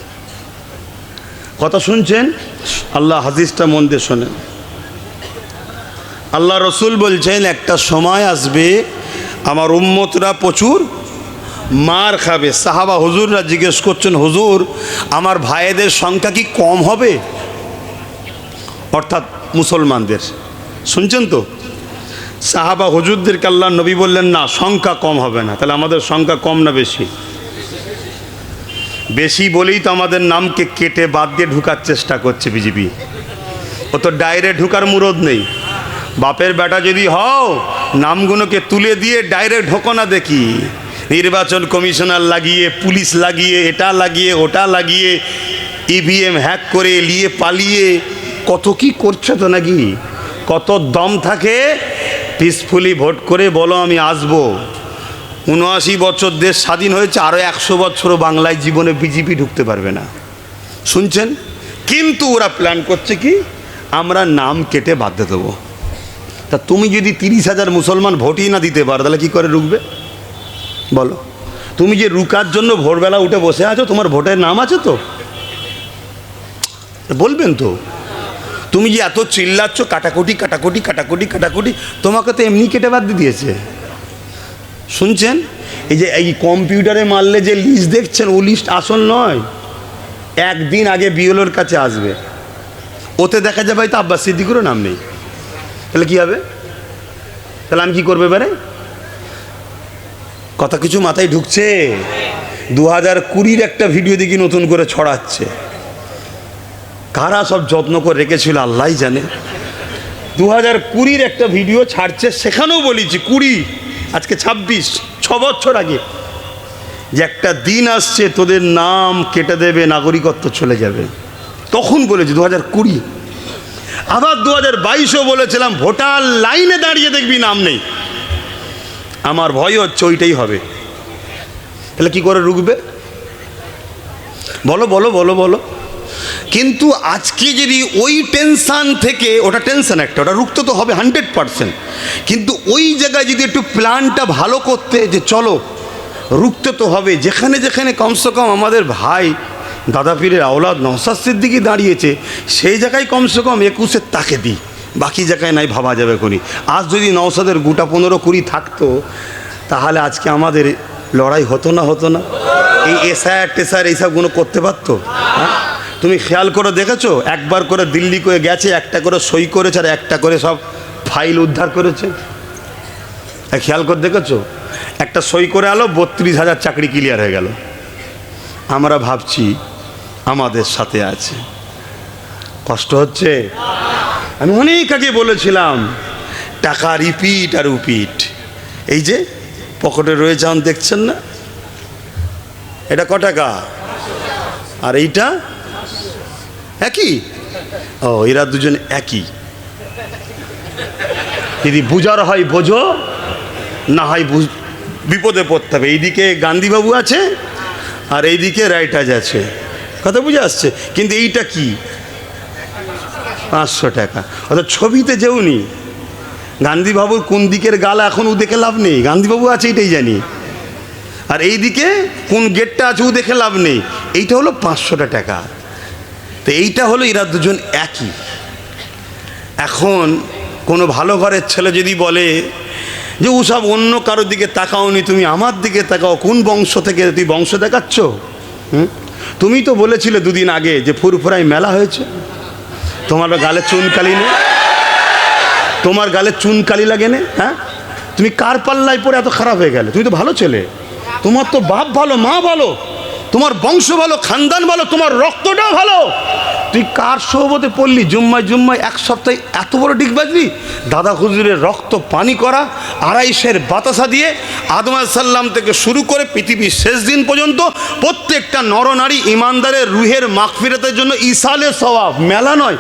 কথা শুনছেন? আল্লাহ হাদিসটা মন দিয়ে শোনেন। আল্লাহ রসুল বলছেন একটা সময় আসবে আমার উম্মতরা প্রচুর মার খাবে। সাহাবা হুজুররা জিজ্ঞেস করছেন, হুজুর আমার ভাইদের সংখ্যা কি কম হবে? অর্থাৎ মুসলমানদের। শুনছেন তো? সাহাবা হুজুরদেরকে আল্লাহ নবী বললেন না, সংখ্যা কম হবে না। তাহলে আমাদের সংখ্যা কম না বেশি? বেশি বলেই তো আমাদের নামকে কেটে বাদ দিয়ে ঢুকার চেষ্টা করছে বিজেপি। ও তো ডাইরেক্ট ঢুকার মুরদ নেই। বাপের বেটা যদি হও, নামগুলোকে তুলে দিয়ে ডাইরেক্ট ঢোকো না দেখি। নির্বাচন কমিশনার লাগিয়ে, পুলিশ লাগিয়ে, এটা লাগিয়ে, ওটা লাগিয়ে, ইভিএম হ্যাক করে নিয়ে পালিয়ে কত কি করছে তো নাকি? কত দম থাকে? পিসফুলি ভোট করে বলো আমি আসবো। ৭৯ বছর দেশ স্বাধীন হয়েছে, আরও ১০০ বছরও বাংলায় জীবনে বিজেপি ঢুকতে পারবে না। শুনছেন? কিন্তু ওরা প্ল্যান করছে কি, আমরা নাম কেটে বাদ দিয়ে দেবো। তা তুমি যদি ৩০,০০০ মুসলমান ভোটই না দিতে পারো, তাহলে কী করে রুখবে বলো? তুমি যে রুকার জন্য ভোরবেলা উঠে বসে আছো, তোমার ভোটের নাম আছে তো? বলবেন তো? তুমি যে এত চিল্লাচ্ছ কাটাকুটি কাটাকুটি কাটাকুটি কাটাকুটি, তোমাকে তো এমনি কেটে বাদ দিয়ে দিয়েছে। শুনছেন? এই যে এই কম্পিউটারে মারলে যে লিস্ট দেখছেন, ও লিস্ট আসল নয়। একদিন আগে বিএলওর কাছে আসবে, ওতে দেখা যাবে হয়তো আব্বাস সিদ্দিকুরও নাম নেই। তাহলে কী হবে? তাহলে আমি কী করবো এবারে? কথা কিছু মাথায় ঢুকছে? 2020 একটা ভিডিও দেখি নতুন করে ছড়াচ্ছে। কারা সব যত্ন করে রেখেছিল আল্লাহ জানে। 2020 একটা ভিডিও ছাড়ছে, সেখানেও বলেছি 20, আজকে 26, 6 বছর আগে, যে একটা দিন আসছে তোদের নাম কেটে দেবে, নাগরিকত্ব চলে যাবে। তখন বলেছি 2020। আবার 2022ও বলেছিলাম, ভোটার লাইনে দাঁড়িয়ে দেখবি নাম নেই। আমার ভয় হচ্ছে ওইটাই হবে। তাহলে কি করে রুখবে বলো বলো বলো বলো? কিন্তু আজকে যদি ওই টেনশান থেকে, ওটা টেনশান একটা, ওটা রুখতে তো হবে 100%, কিন্তু ওই জায়গায় যদি একটু প্ল্যানটা ভালো করতে, যে চলো রুখতে তো হবে, যেখানে যেখানে কমসে কম আমাদের ভাই দাদা পীরের আওলাদ নওশাদ সিদ্দিকী দাঁড়িয়েছে, সেই জায়গায় কমসে কম 21-এর তাকে দিই, বাকি জায়গায় নাই ভাবা যাবে করি। আজ যদি নওশাদের গোটা 15-20 থাকতো, তাহলে আজকে আমাদের লড়াই হতো না? হতো না? এই এসআইআর টেসআইআর এইসবগুলো করতে পারতো? হ্যাঁ, তুমি খেয়াল করে দেখেছো? একবার করে দিল্লি করে গেছে, একটা করে সই করেছে, আর একটা করে সব ফাইল উদ্ধার করেছে। খেয়াল করে দেখেছো? একটা সই করে আলো, 32,000 চাকরি ক্লিয়ার হয়ে গেল। আমরা ভাবছি আমাদের সাথে আছে। কষ্ট হচ্ছে? আমি অনেক আগে বলেছিলাম, টাকা রিপিট আর রিপিট। এই যে পকেটে রয়ে যান, দেখছেন না? এটা ক টাকা? আর এইটা একই? ও, এরা দুজন একই। যদি বুঝার হয় বোঝো, না হয় বিপদে পড়তে হবে। এইদিকে গান্ধীবাবু আছে, আর এইদিকে রাইটাজ আছে। কথা বুঝে আসছে? কিন্তু এইটা কি? 500 টাকা। অর্থাৎ ছবিতে যেওনি, গান্ধীবাবুর কোন দিকের গাল এখন ও দেখে লাভ নেই, গান্ধীবাবু আছে এইটাই জানি। আর এইদিকে কোন গেটটা আছে ও দেখে লাভ নেই। এইটা হলো 500 টাকা। তো এইটা হলো এরা দুজন একই। এখন কোনো ভালো ঘরের ছেলে যদি বলে যে ও সব অন্য কারোর দিকে তাকাওনি, তুমি আমার দিকে তাকাও, কোন বংশ থেকে তুই বংশ দেখাচ্ছ? তুমি তো বলেছিলে দুদিন আগে যে ফুরফুরায় মেলা হয়েছে, তোমার গালে চুনকালি নেই, তোমার গালে চুনকালি লাগে না? হ্যাঁ, তুমি কার পাল্লায় পরে এত খারাপ হয়ে গেলে? তুমি তো ভালো ছেলে, তোমার তো বাপ ভালো, মা ভালো, তোমার বংশ ভালো, খানদান ভালো, তোমার রক্তটাও ভালো। তুই কার সোহবতে পড়লি? জুম্মায় জুম্মায় 1 সপ্তাহে এত বড় ডিগ বাজলি? দাদা হুজুরের রক্ত পানি করা, 250 বাতাসা দিয়ে আদম আলাইহিস সালাম থেকে শুরু করে পৃথিবীর শেষ দিন পর্যন্ত প্রত্যেকটা নরনারী ইমানদারের রুহের মাগফিরাতের জন্য ইসালে সওয়াব। মেলা নয়,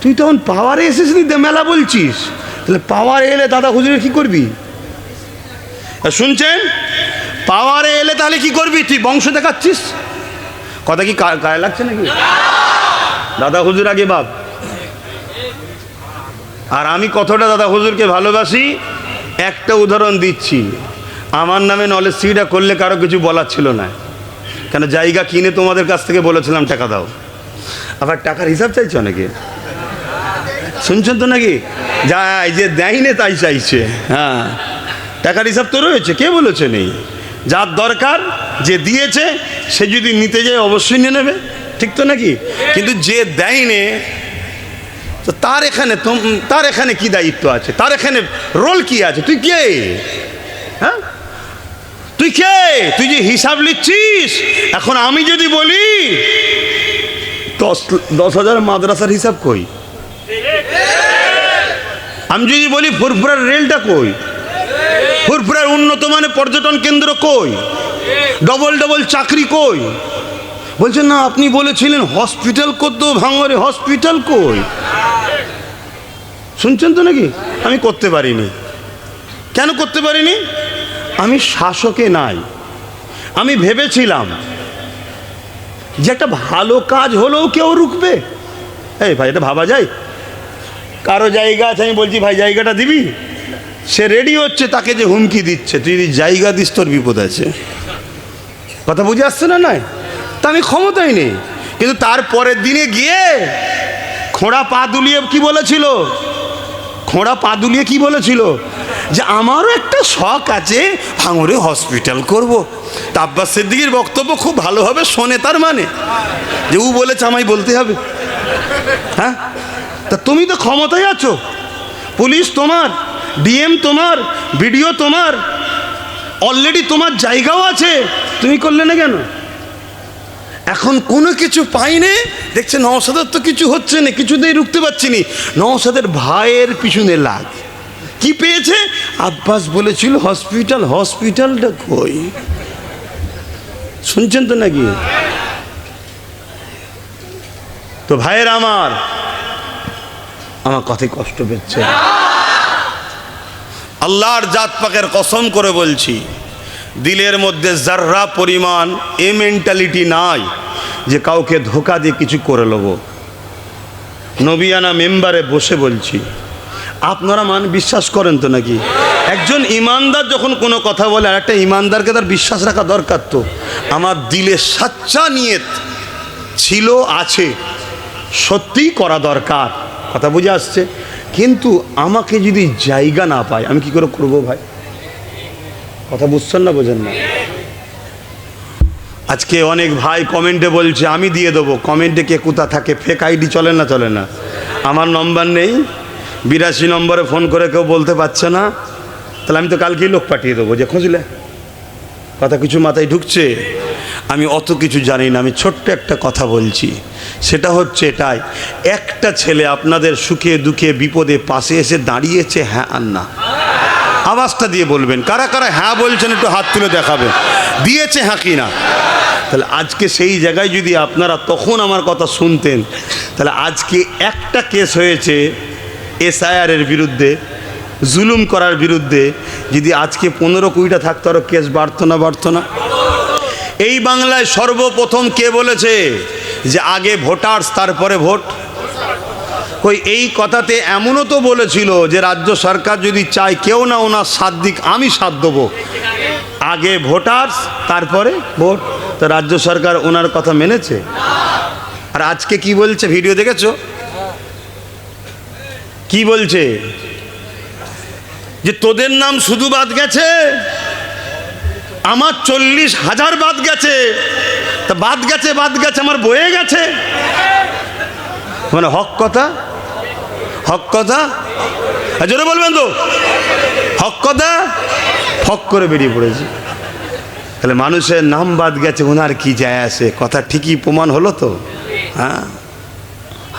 তুই তখন পাওয়ারে এসেছিস মেলা বলছিস, তাহলে পাওয়ারে এলে দাদা হুজুরের কি করবি? শুনছেন, পাওয়ারে এলে তাহলে কি করবি? তুই বংশ দেখাচ্ছিস। কথা কি গায়ে লাগছে নাকি? দাদা হুজুর আগে বাপ। আর আমি কতটা দাদা হুজুরকে ভালোবাসি একটা উদাহরণ দিচ্ছি। আমার নামে নলেজ সিটা করলে কারো কিছু বলার ছিল না, কেন জায়গা কিনে তোমাদের কাছ থেকে বলেছিলাম টাকা দাও, আবার টাকার হিসাব চাইছে অনেকে। শুনছেন তো নাকি? যা যে দেয়নি তাই চাইছে। হ্যাঁ, টাকার হিসাব তো রয়েছে, কে বলেছে নেই? যার দরকার, যে দিয়েছে সে যদি নিতে যায় অবশ্যই নিয়ে নেবে, ঠিক তো নাকি? কিন্তু যে দেয়নি তো তার এখানে কি দায়িত্ব আছে? তার এখানে রোল কি আছে? তুই কে? হ্যাঁ, তুই কে? তুই যে হিসাব লিখছিস। এখন আমি যদি বলি 10,000 মাদ্রাসার হিসাব কই, আমি যদি বলি ফুরফুরার রেলটা কই, ফুরফুরার উন্নত মানের পর্যটন কেন্দ্র কই, ডবল ডবল চাকরি কই? বলছেন না আপনি বলেছিলেন হসপিটাল করতে, ভাঙরে হসপিটাল কই? শুনছেন তো নাকি? আমি করতে পারিনি। কেন করতে পারিনি? আমি শাসকে নাই। আমি ভেবেছিলাম যে একটা ভালো কাজ হলেও কেউ রুখবে। এই ভাই, এটা ভাবা যায়? কারো জায়গা আছে, আমি বলছি ভাই জায়গাটা দিবি, সে রেডি হচ্ছে, তাকে যে হুমকি দিচ্ছে তুই যদি জায়গা দিস তোর বিপদ আছে। কথা বুঝে আসছে না? নয় তা আমি ক্ষমতাই নেই। কিন্তু তারপরের দিনে গিয়ে খোঁড়া পা দুলিয়ে কি বলেছিল? খোঁড়া পা দুলিয়ে কি বলেছিল? যে আমারও একটা শখ আছে, ভাঙরে হসপিটাল করব। তা আব্বাস সিদ্দিকীর বক্তব্য খুব ভালোভাবে শোনে, তার মানে যে ও বলেছে আমায় বলতে হবে। হ্যাঁ, তা তুমি তো ক্ষমতায় আছো, পুলিশ তোমার, ডিএম তোমার, বিডিও তোমার, অলরেডি তোমার জায়গাও আছে, তুমি করলে না কেন? এখন কোনো কিছু পাইনি, দেখছে নওশাদের তো কিছু হচ্ছে না, কিছুতেই রুখতে পারছি নি। নওশাদের ভাইয়ের পিছনে লাগ। কি পেয়েছে? আব্বাস বলেছিল হসপিটাল, হসপিটালটা কই? শুনছেন তো নাকি? তো ভাইয়ের আমার কথায় কষ্ট পেয়েছে। আল্লাহর জাত পাকের কসম করে বলছি, দিলের মধ্যে যার্রা পরিমাণ এ মেন্টালিটি নাই যে কাউকে ধোকা দিয়ে কিছু করে নেব। নবিয়ানা মেম্বারে বসে বলছি, আপনারা বিশ্বাস করেন তো নাকি? একজন ইমানদার যখন কোনো কথা বলে, আর একটা ইমানদারকে তার বিশ্বাস রাখা দরকার। তো আমার দিলে সাচ্চা নিয়ত ছিল, আছে, সত্যিই করা দরকার। কথা বুঝে আসছে? কিন্তু আমাকে যদি জায়গা না পায় আমি কি করে করবো ভাই? কথা বুঝছেন না, বোঝেন না? আজকে অনেক ভাই কমেন্টে বলছে আমি দিয়ে দেবো। কমেন্টে কে কোথা থাকে? ফেক আইডি চলে না? চলে না? আমার নম্বর নেই, 82 নম্বরে ফোন করে কেউ বলতে পারছে না, তাহলে আমি তো কালকেই লোক পাঠিয়ে দেবো যে খুঁজলে। কথা কিছু মাথায় ঢুকছে? আমি অত কিছু জানি না, আমি ছোট্ট একটা কথা বলছি, সেটা হচ্ছে এটাই, একটা ছেলে আপনাদের সুখে দুঃখে বিপদে পাশে এসে দাঁড়িয়েছে, হ্যাঁ আর না? আওয়াজটা দিয়ে বলবেন কারা কারা হ্যাঁ বলছেন, একটু হাত তুলে দেখাবেন, দিয়েছে হ্যাঁ কি না। তাহলে আজকে সেই জায়গায় যদি আপনারা তখন আমার কথা শুনতেন, তাহলে আজকে একটা কেস হয়েছে এসআইআরের বিরুদ্ধে, জুলুম করার বিরুদ্ধে, যদি আজকে 15-20টা থাকতো আরও কেস বাড়তো না? বাড়তো না? এই বাংলায় সর্বপ্রথম কে বলেছে যে আগে ভোটার্স তারপরে ভোট? কই এই কথাতে এমনও তো বলেছিল যে রাজ্য সরকার যদি চায় কেউ না ওনার সাথ দিক, আমি সাথ দেবো, আগে ভোটার্স তারপরে ভোট। তো রাজ্য সরকার ওনার কথা মেনেছে। আর আজকে কি বলছে ভিডিও দেখেছো? কি বলছে? যে তোদের নাম শুধু বাদ গেছে, আমার 40,000 বাদ গেছে। তা বাদ গেছে আমার বয়ে গেছে, মানে হক কথা, হক কথা জোরে বলবেন তো, হক কথা হক করে বেরিয়ে পড়েছে। তাহলে মানুষের নাম বাদ গেছে, ওনার কি যায় আসে? কথা ঠিকই প্রমাণ হলো তো। হ্যাঁ,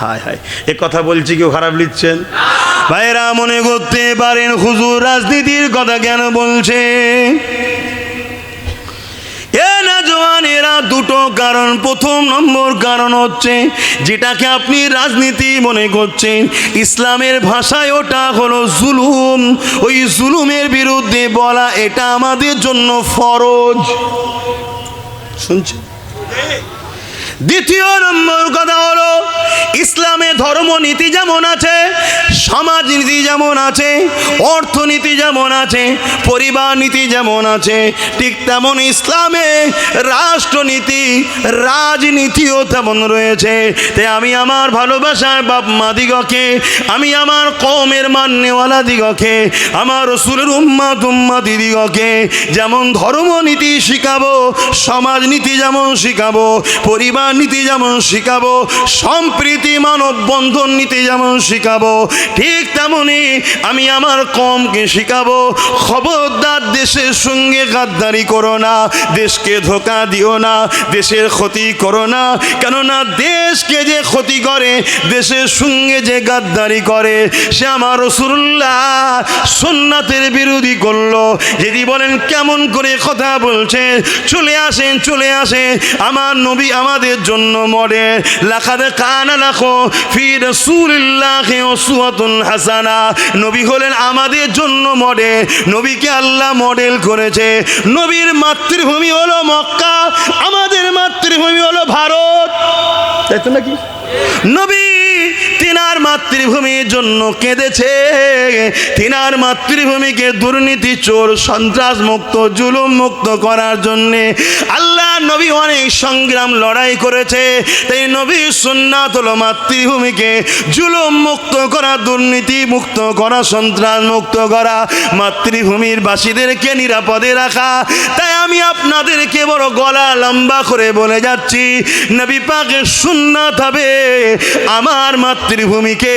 হায় হায়, এ কথা বলছি কেউ খারাপ লিখছেন? ভাইরা মনে করতে পারেন হুজুর রাজনীতির কথা কেন বলছে? এ না জওয়ানেরা, দুটো কারণ। প্রথম নম্বর কারণ হচ্ছে যেটাকে আপনি রাজনীতি মনে করছেন, ইসলামের ভাষায় ওটা হলো জুলুম। ওই জুলুমের বিরুদ্ধে বলা এটা আমাদের জন্য ফরজ। শুনছেন? দ্বিতীয় নম্বর কথা হলো ইসলামে ধর্মনীতি যেমন আছে, সমাজনীতি যেমন আছে, অর্থনীতি যেমন আছে, পরিবার নীতি যেমন আছে, ঠিক তেমন ইসলামে রাষ্ট্রনীতি রাজনীতিও তেমন রয়েছে। তাই আমি আমার ভালোবাসার বাপ মা দিগকে, আমি আমার কওমের মান্যওয়ালা দিগকে, আমার রাসূলের উম্মতি দিগকে যেমন ধর্মনীতি শিখাবো, সমাজনীতি যেমন শিখাবো, পরিবার নীতি যেমন শিখাবো, সম্প্রীতি মানববন্ধন নীতি যেমন শিখাবো, ঠিক তেমনি আমি আমার কওমকে শিখাবো, খবরদার দেশের সঙ্গে গাদ্দারি করো না, দেশকে ধোঁকা দিও না, দেশের ক্ষতি করো না। কেননা দেশকে যে ক্ষতি করে, দেশের সঙ্গে যে গাদ্দারি করে, সে আমার রাসূলুল্লাহ সুন্নাতের বিরোধী করলো। যদি বলেন কেমন করে কথা বলছে, চলে আসেন, চলে আসেন, আমার নবী আমাদের জন্য মডেল। লাকাদ কানা লাকুম ফি রাসূলিল্লাহি উসওয়াতুন হাসানা। নবী হলেন আমাদের জন্য মডেল, নবীকে আল্লাহ মডেল করেছে। নবীর মাতৃভূমি হলো মক্কা, আমাদের মাতৃভূমি হলো ভারত, তাই তো নাকি? নবী তিনার মাতৃভূমির জন্য কেঁদেছে, তিনার মাতৃভূমিকে দুর্নীতি, চোর, সন্ত্রাস মুক্ত, জুলুম মুক্ত করার জন্যে আল্লাহ নবী অনেক সংগ্রাম লড়াই করেছে। তাই নবীর সুন্নাত হলো মাতৃভূমিকে জুলুম মুক্ত করা, দুর্নীতি মুক্ত করা, সন্ত্রাস মুক্ত করা, মাতৃভূমির বাসীদেরকে নিরাপদে রাখা। তাই আমি আপনাদেরকে বড় গলা লম্বা করে বলে যাচ্ছি, নবী পাকের সুন্নাত হবে আমার মাতৃভূমিকে,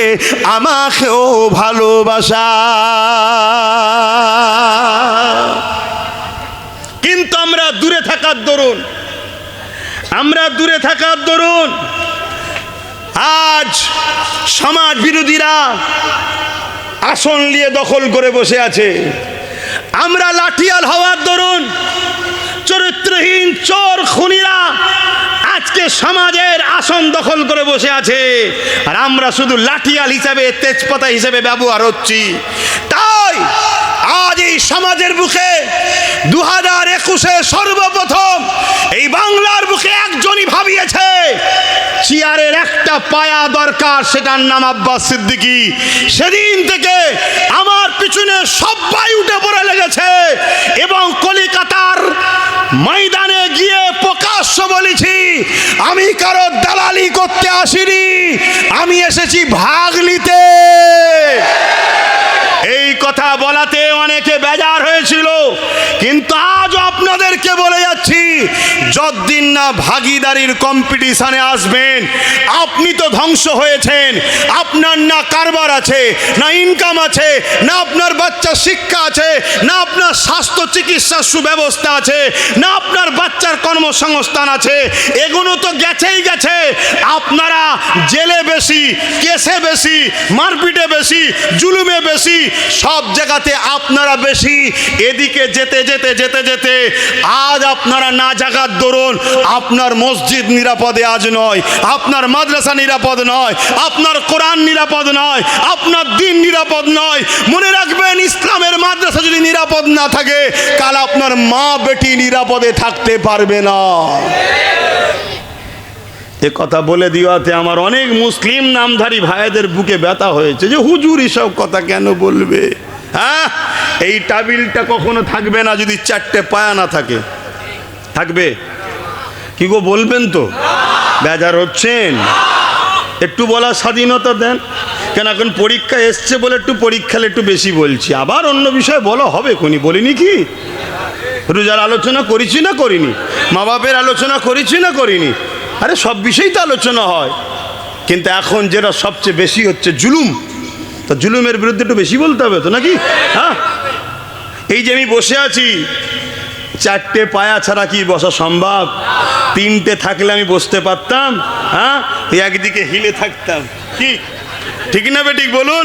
আমাকেও ভালোবাসা। কিন্তু আমরা দূরে থাকার দরুন, আজ সমাজ বিরোধীরা আসন নিয়ে দখল করে বসে আছে। আমরা লাঠিয়াল হওয়ার দরুন চরিত্রহীন চোর খুনিরা আজকে সমাজের আসন দখল করে বসে আছে, আর আমরা শুধু লাঠিয়াল হিসাবে, তেজপাতা হিসেবে ব্যবহার হচ্ছি। তাই আজ এই সমাজের বুকে 2021-এ সর্বপ্রথম এই বাংলার বুকে একজনই ভাবিয়েছে চেয়ারের একটা পায়া দরকার, সেটার নাম আব্বাস সিদ্দিকী। সেদিন থেকে আমার পিছনে সবাই উঠে পড়ে লেগেছে এবং কলিকাতার ময়দানে গিয়ে প্রকাশ্য বলেছি, আমি কারো দালালি করতে আসিনি, আমি এসেছি ভাগ নিতে। এই কথা বলাতে অনেকে বেজার হয়েছিল, কিন্তু আজ আপনাদেরকে বলে যাচ্ছি, যতদিন না ভাগিদারির কম্পিটিশনে আসবেন, আপনি তো ধ্বংস হয়েছেন। আপনার না কারবার আছে, না ইনকাম আছে, না আপনার বাচ্চার শিক্ষা আছে, না আপনার স্বাস্থ্য চিকিৎসার সুব্যবস্থা আছে, না আপনার বাচ্চার কর্মসংস্থান আছে। এগুলো তো গেছেই গেছে। আপনারা জেলে বেশি, কেসে বেশি, মারপিটে বেশি, জুলুমে বেশি, সব জায়গাতে আপনারা বেশি। এদিকে যেতে যেতে যেতে যেতে আজ আপনারা না জাগার দরুন আপনার মসজিদ নিরাপদে আজ নয়, আপনার মাদ্রাসা নিরাপদ নয়, আপনার কোরআন নিরাপদ নয়, আপনার দ্বীন নিরাপদ নয়। মনে রাখবেন, ইসলামের মাদ্রাসা যদি নিরাপদ না থাকে, কাল আপনার মা বেটি নিরাপদে থাকতে পারবে না। এ কথা বলে দিওয়াতে আমার অনেক মুসলিম নামধারী ভাইদের বুকে ব্যথা হয়েছে যে হুজুর এসব কথা কেন বলবে। হ্যাঁ, এই টাবিলটা কখনো থাকবে না যদি 4টে পায়া না থাকে। থাকবে কি গো, বলবেন তো? বেজার হচ্ছেন? একটু বলার স্বাধীনতা দেন। কেন এখন পরীক্ষা এসছে বলে একটু পরীক্ষালে একটু বেশি বলছি, আবার অন্য বিষয়ে বলা হবে কোনি, বলিনি কি? রোজার আলোচনা করেছি না করিনি? মা বাপের আলোচনা করেছি না করিনি? আরে সব বিষয়েই তো আলোচনা হয়, কিন্তু এখন যেটা সবচেয়ে বেশি হচ্ছে জুলুম। তো জুলুমের বিরুদ্ধে একটু বেশি বলতে হবে তো নাকি? হ্যাঁ, এই যে আমি বসে আছি, 4টে পায়া ছাড়া কি বসা সম্ভব? 3টে থাকলে আমি বসতে পারতাম। হ্যাঁ, একদিকে হিলে থাকতাম। কি ঠিক না বেঠিক বলুন?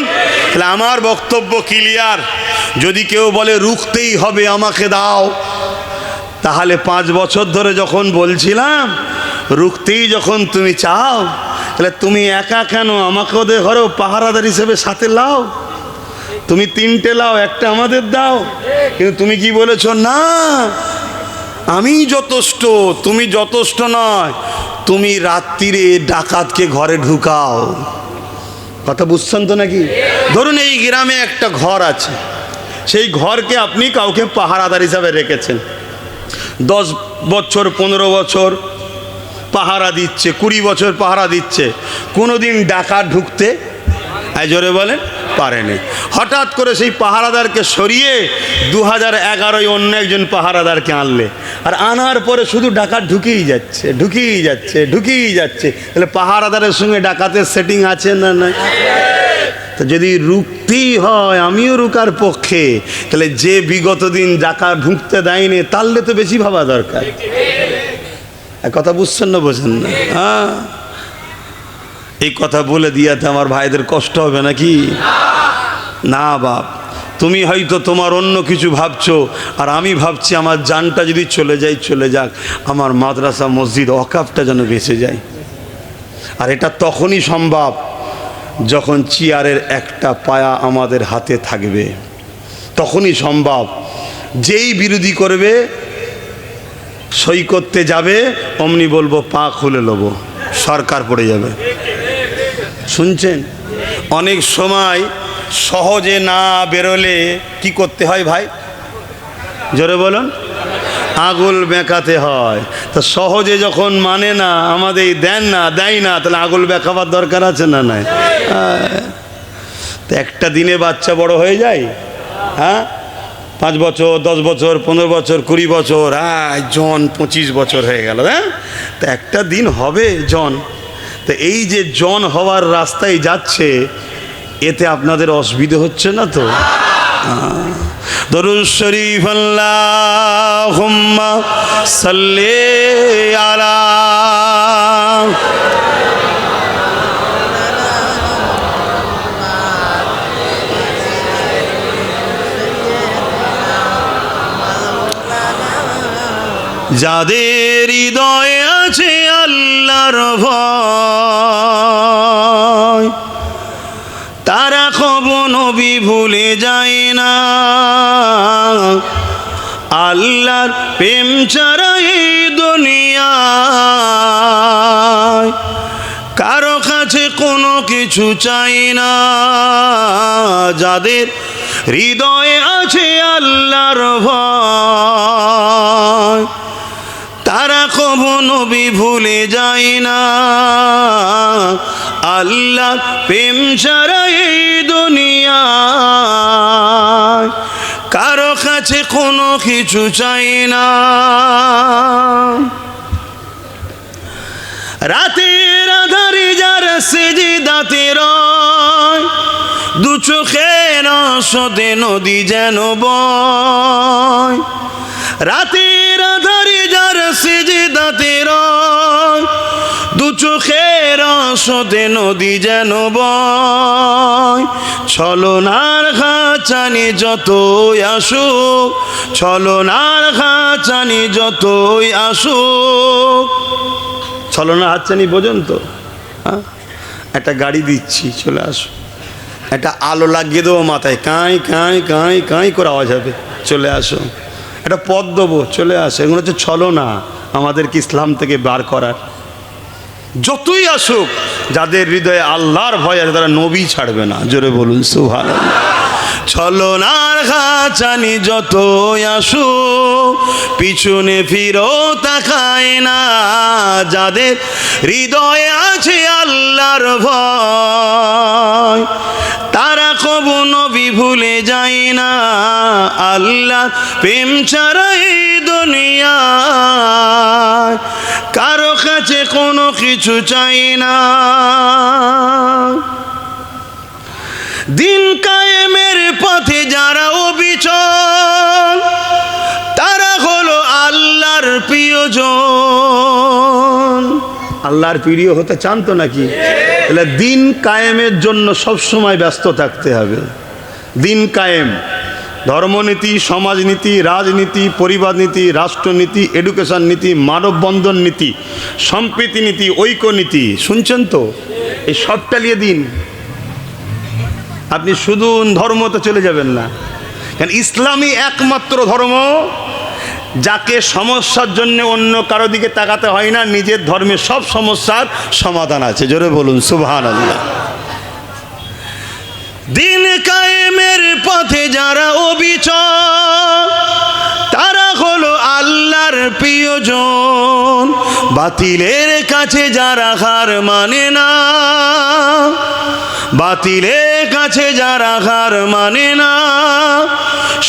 তাহলে আমার বক্তব্য ক্লিয়ার। যদি কেউ বলে রুখতেই হবে, আমাকে দাও, তাহলে 5 বছর ধরে যখন বলছিলাম রুখতেই যখন তুমি চাও, তাহলে তুমি একা কেন? আমাকে ওদের ঘরেও পাহারাদার হিসেবে সাথে লাও। তুমি 3টে লাও, একটা আমাদের দাও। কিন্তু তুমি কি বলেছো? না, আমি যথেষ্ট, তুমি যথেষ্ট নয়। তুমি রাত্রিরে ডাকাতকে ঘরে ঢুকাও। কথা বুঝছেন তো নাকি? ধরুন এই গ্রামে একটা ঘর আছে, সেই ঘরকে আপনি কাউকে পাহারাদার হিসাবে রেখেছেন। 10 বছর 15 বছর পাহারা দিচ্ছে, 20 বছর পাহারা দিচ্ছে, কোনোদিন ডাকাত ঢুকতে জোরে বলেন পারেনি। হঠাৎ করে সেই পাহারাদারকে সরিয়ে 2011 অন্য একজন পাহারাদারকে আনলে, আর আনার পরে শুধু ডাকাত ঢুকেই যাচ্ছে, ঢুকেই যাচ্ছে, ঢুকেই যাচ্ছে। তাহলে পাহারাদারের সঙ্গে ডাকাতের সেটিং আছে না? না। তো যদি রুখতেই হয়, আমিও রুকার পক্ষে, তাহলে যে বিগত দিন ডাকাত ঢুকতে দেয়নি তাহলে তো বেশি ভাবা দরকার। কথা বুঝছেন না? বোঝেন না? হ্যাঁ, এই কথা বলে দিয়াতে আমার ভাইদের কষ্ট হবে নাকি? না বাপ, তুমি হয়তো তোমার অন্য কিছু ভাবছো, আর আমি ভাবছি আমার জানটা যদি চলে যায় চলে যাক, আমার মাদ্রাসা মসজিদ ওয়াকফটা যেন বেঁচে যায়। আর এটা তখনই সম্ভব যখন চেয়ারের একটা পায়া আমাদের হাতে থাকবে, তখনই সম্ভব। যেই বিরোধী করবে, সই করতে যাবে, অমনি বলবো পা খুলে নেবো, সরকার পড়ে যাবে। শুনছেন? অনেক সময় সহজে না বেরোলে কি করতে হয় ভাই? জোরে বলুন। আগুল বেঁকাতে হয়। তা সহজে যখন মানে না, আমাদের দেন না, দেয় না, তাহলে আগুল বেঁকাবার দরকার আছে না? নাই। তো একটা দিনে বাচ্চা বড় হয়ে যায়। হ্যাঁ, 5 বছর 10 বছর 15 বছর 20 বছর, জন 25 বছর হয়ে গেল। হ্যাঁ, তা একটা দিন হবে জন। তো এই যে জন হওয়ার রাস্তায় যাচ্ছে, এতে আপনাদের অসুবিধা হচ্ছে না তো? দরুদ শরীফ আল্লাহুম্মা সাল্লি আলা যাদের হৃদয়ে আছে আল্লাহর ভয়, তারা কবু নবী ভুলে যায় না। আল্লাহর প্রেম ছাড়া এই দুনিয়ায় কারো কাছে কোনো কিছু চাই না। যাদের হৃদয়ে আছে আল্লাহর ভয়, তারা কবু নবী ভুলে যায় না। আল্লাহ প্রেম ছাড়া এই দুনিয়ায় কারো কাছে কোনো কিছু চাই না। রাতের আধারে যার সিজদাতে রয়, দু চোখের আঁসুতে নদী যেন বয়। রাতের আধারে যার সিজদাতে রয়, দু চোখের আঁসুতে নদী যেন বয়। ছলনার খাঁচানি যতই আসুক, ছলনার খাঁচানি যতই আসুক। ছলনার হাতছানি বোঝেন তো? হ্যাঁ, একটা গাড়ি দিচ্ছি, চলে আসো, একটা আলো লাগিয়ে দেবো মাথায়, কাঁই কাঁই কাঁই কাঁই করে আওয়াজ হবে, চলে আসো। একটা পথ দেবো, চলে আসো। এগুলো হচ্ছে ছলনা, আমাদেরকে ইসলাম থেকে বার করার। যতই আসুক, যাদের হৃদয়ে আল্লাহর ভয় আছে তারা নবী ছাড়বে না। জোরে বলুন সুবহানাল্লাহ। ছলনার খাঁচানি যতই আসুক, পিছনে ফিরো তাকায় না। যাদের হৃদয়ে আছে আল্লাহর ভয়, তারা কবু নবী ভুলে যায় না। আল্লাহ প্রেম ছাড়া এই দুনিয়ায় কারো কাছে কোনো কিছু চাই না। দিন কায়েমের পথে যারা অবিচল, তারা হলো আল্লাহর প্রিয়জন। আল্লাহর প্রিয় হতে চান তো নাকি? তাহলে দিন কায়েমের জন্য সব সময় ব্যস্ত থাকতে হবে। দিন কায়েম, ধর্মনীতি, সমাজনীতি, রাজনীতি, পরিবার নীতি, রাষ্ট্রনীতি, এডুকেশন নীতি, মানববন্ধন নীতি, সম্প্রীতি নীতি, ঐক্যনীতি, শুনছেন তো? এই সব চালিয়ে দিন। আপনি শুধু ধর্মতে চলে যাবেন না, কারণ ইসলামই একমাত্র ধর্ম যাকে সমস্যার জন্য অন্য কারো দিকে তাকাতে হয় না, নিজের ধর্মের সব সমস্যার সমাধান আছে। জোরে বলুন সুবহানাল্লাহ। দিন কায়েমের পথে যারা অবিচল, তারা হলো আল্লাহর প্রিয়জন। বাতিলের কাছে যারা হার মানে না, বাতিলের কাছে যারা হার মানে না,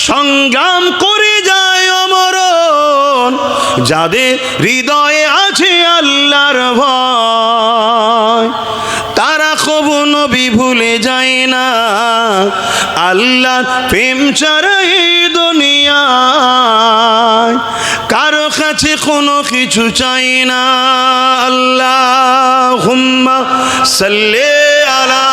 সংগ্রাম করে যায় অমরণ, যাদের হৃদয়ে আছে আল্লাহর ভয়, তারা কবু নবী ভুলে যায় না, আল্লাহর প্রেম ছাড়া এই দুনিয়ায় কারো কাছে কোনো কিছু চাই না। আল্লাহুম্মা সাল্লি আলা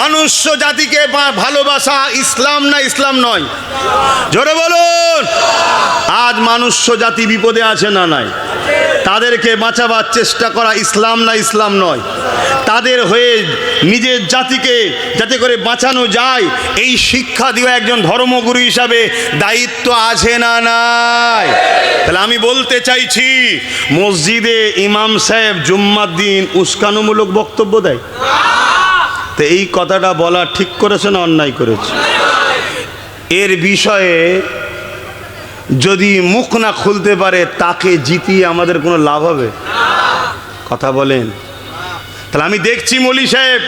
মানুষ্য জাতিকে ভালোবাসা ইসলাম না ইসলাম নয়? জোরে বলুন। আজ মানুষ্য জাতি বিপদে আছে না নাই? তাদেরকে বাঁচাবার চেষ্টা করা ইসলাম না ইসলাম নয়? তাদের হয়ে নিজের জাতিকে যাতে করে বাঁচানো যায় এই শিক্ষা দেওয়া একজন ধর্মগুরু হিসাবে দায়িত্ব আছে না নাই? তাহলে আমি বলতে চাইছি, মসজিদে ইমাম সাহেব জুম্মার দিন উস্কানিমূলক বক্তব্য দেয়, তো এই কথাটা বলা ঠিক করেছে না অন্যায় করেছে? এর বিষয়ে যদি মুখ না খুলতে পারে তাকে জিতিয়ে আমাদের কোনো লাভ হবে? কথা বলেন। তাহলে আমি দেখছি মৌলী সাহেব,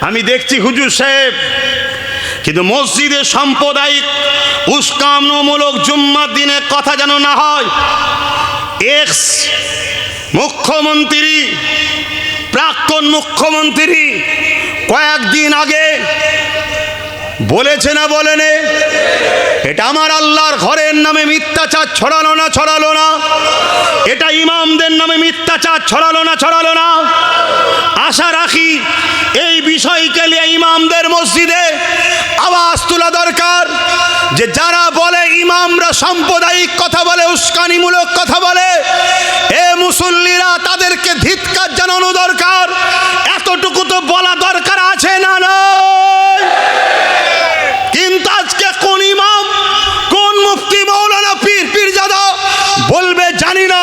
আমি দেখছি হুজুর সাহেব, কিন্তু মসজিদে সাম্প্রদায়িক উস্কানিমূলক জুম্মার দিনে কথা যেন না হয়। এক্স মুখ্যমন্ত্রী, প্রাক্তন মুখ্যমন্ত্রী কয়েকদিন আগে বলেছে না বলেনে, এটা আমার আল্লাহর ঘরের নামে মিথ্যাচার ছড়ালো না ছড়ালো না? এটা ইমামদের নামে মিথ্যাচার ছড়ালো না ছড়ালো না? আশা রাখি এই বিষয়কে নিয়ে ইমামদের মসজিদে আওয়াজ তোলা দরকার, যে যারা বলে ইমামরা সাম্প্রদায়িক কথা বলে, উস্কানিমূলক কথা বলে, এ মুসল্লিরা তাদেরকে ধিক্কার জানানো দরকার। এতটুকু তো বলা দরকার আছে না নয়? কিন্তু আজকে কোন ইমাম, কোন মুফতি, মাওলানা, পীর, পীরজাদা বলবে জানি না,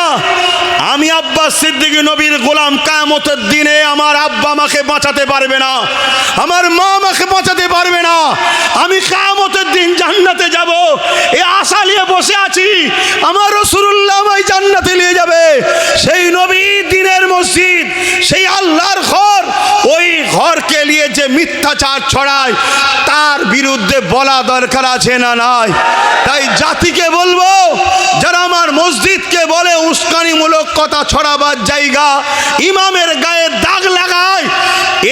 আমি আব্বাস সিদ্দিক নবীর গোলাম, কিয়ামতের দিনে আমার আব্বা আমাকে বাঁচাতে পারবে না, আমার মা আমাকে বাঁচাতে পারবে না, আমি কিয়ামতের দিন জান্নাতে যাব, এই আশা নিয়ে বসে আছি, আমার রাসূলুল্লাহ আমায় জান্নাতে নিয়ে যাবে। সেই নবী দিনের মসজিদ, সেই আল্লাহর ঘর, ওই ঘরকে নিয়ে যে মিথ্যাচার ছড়ায় তার বিরুদ্ধে বলা দরকার আছে না নাই? তাই জাতিকে বলবো, যারা আমার মসজিদকে বলে উস্কানিমূলক কথা ছড়াবার জায়গা, ইমামের গায়ে দাগ লাগায়,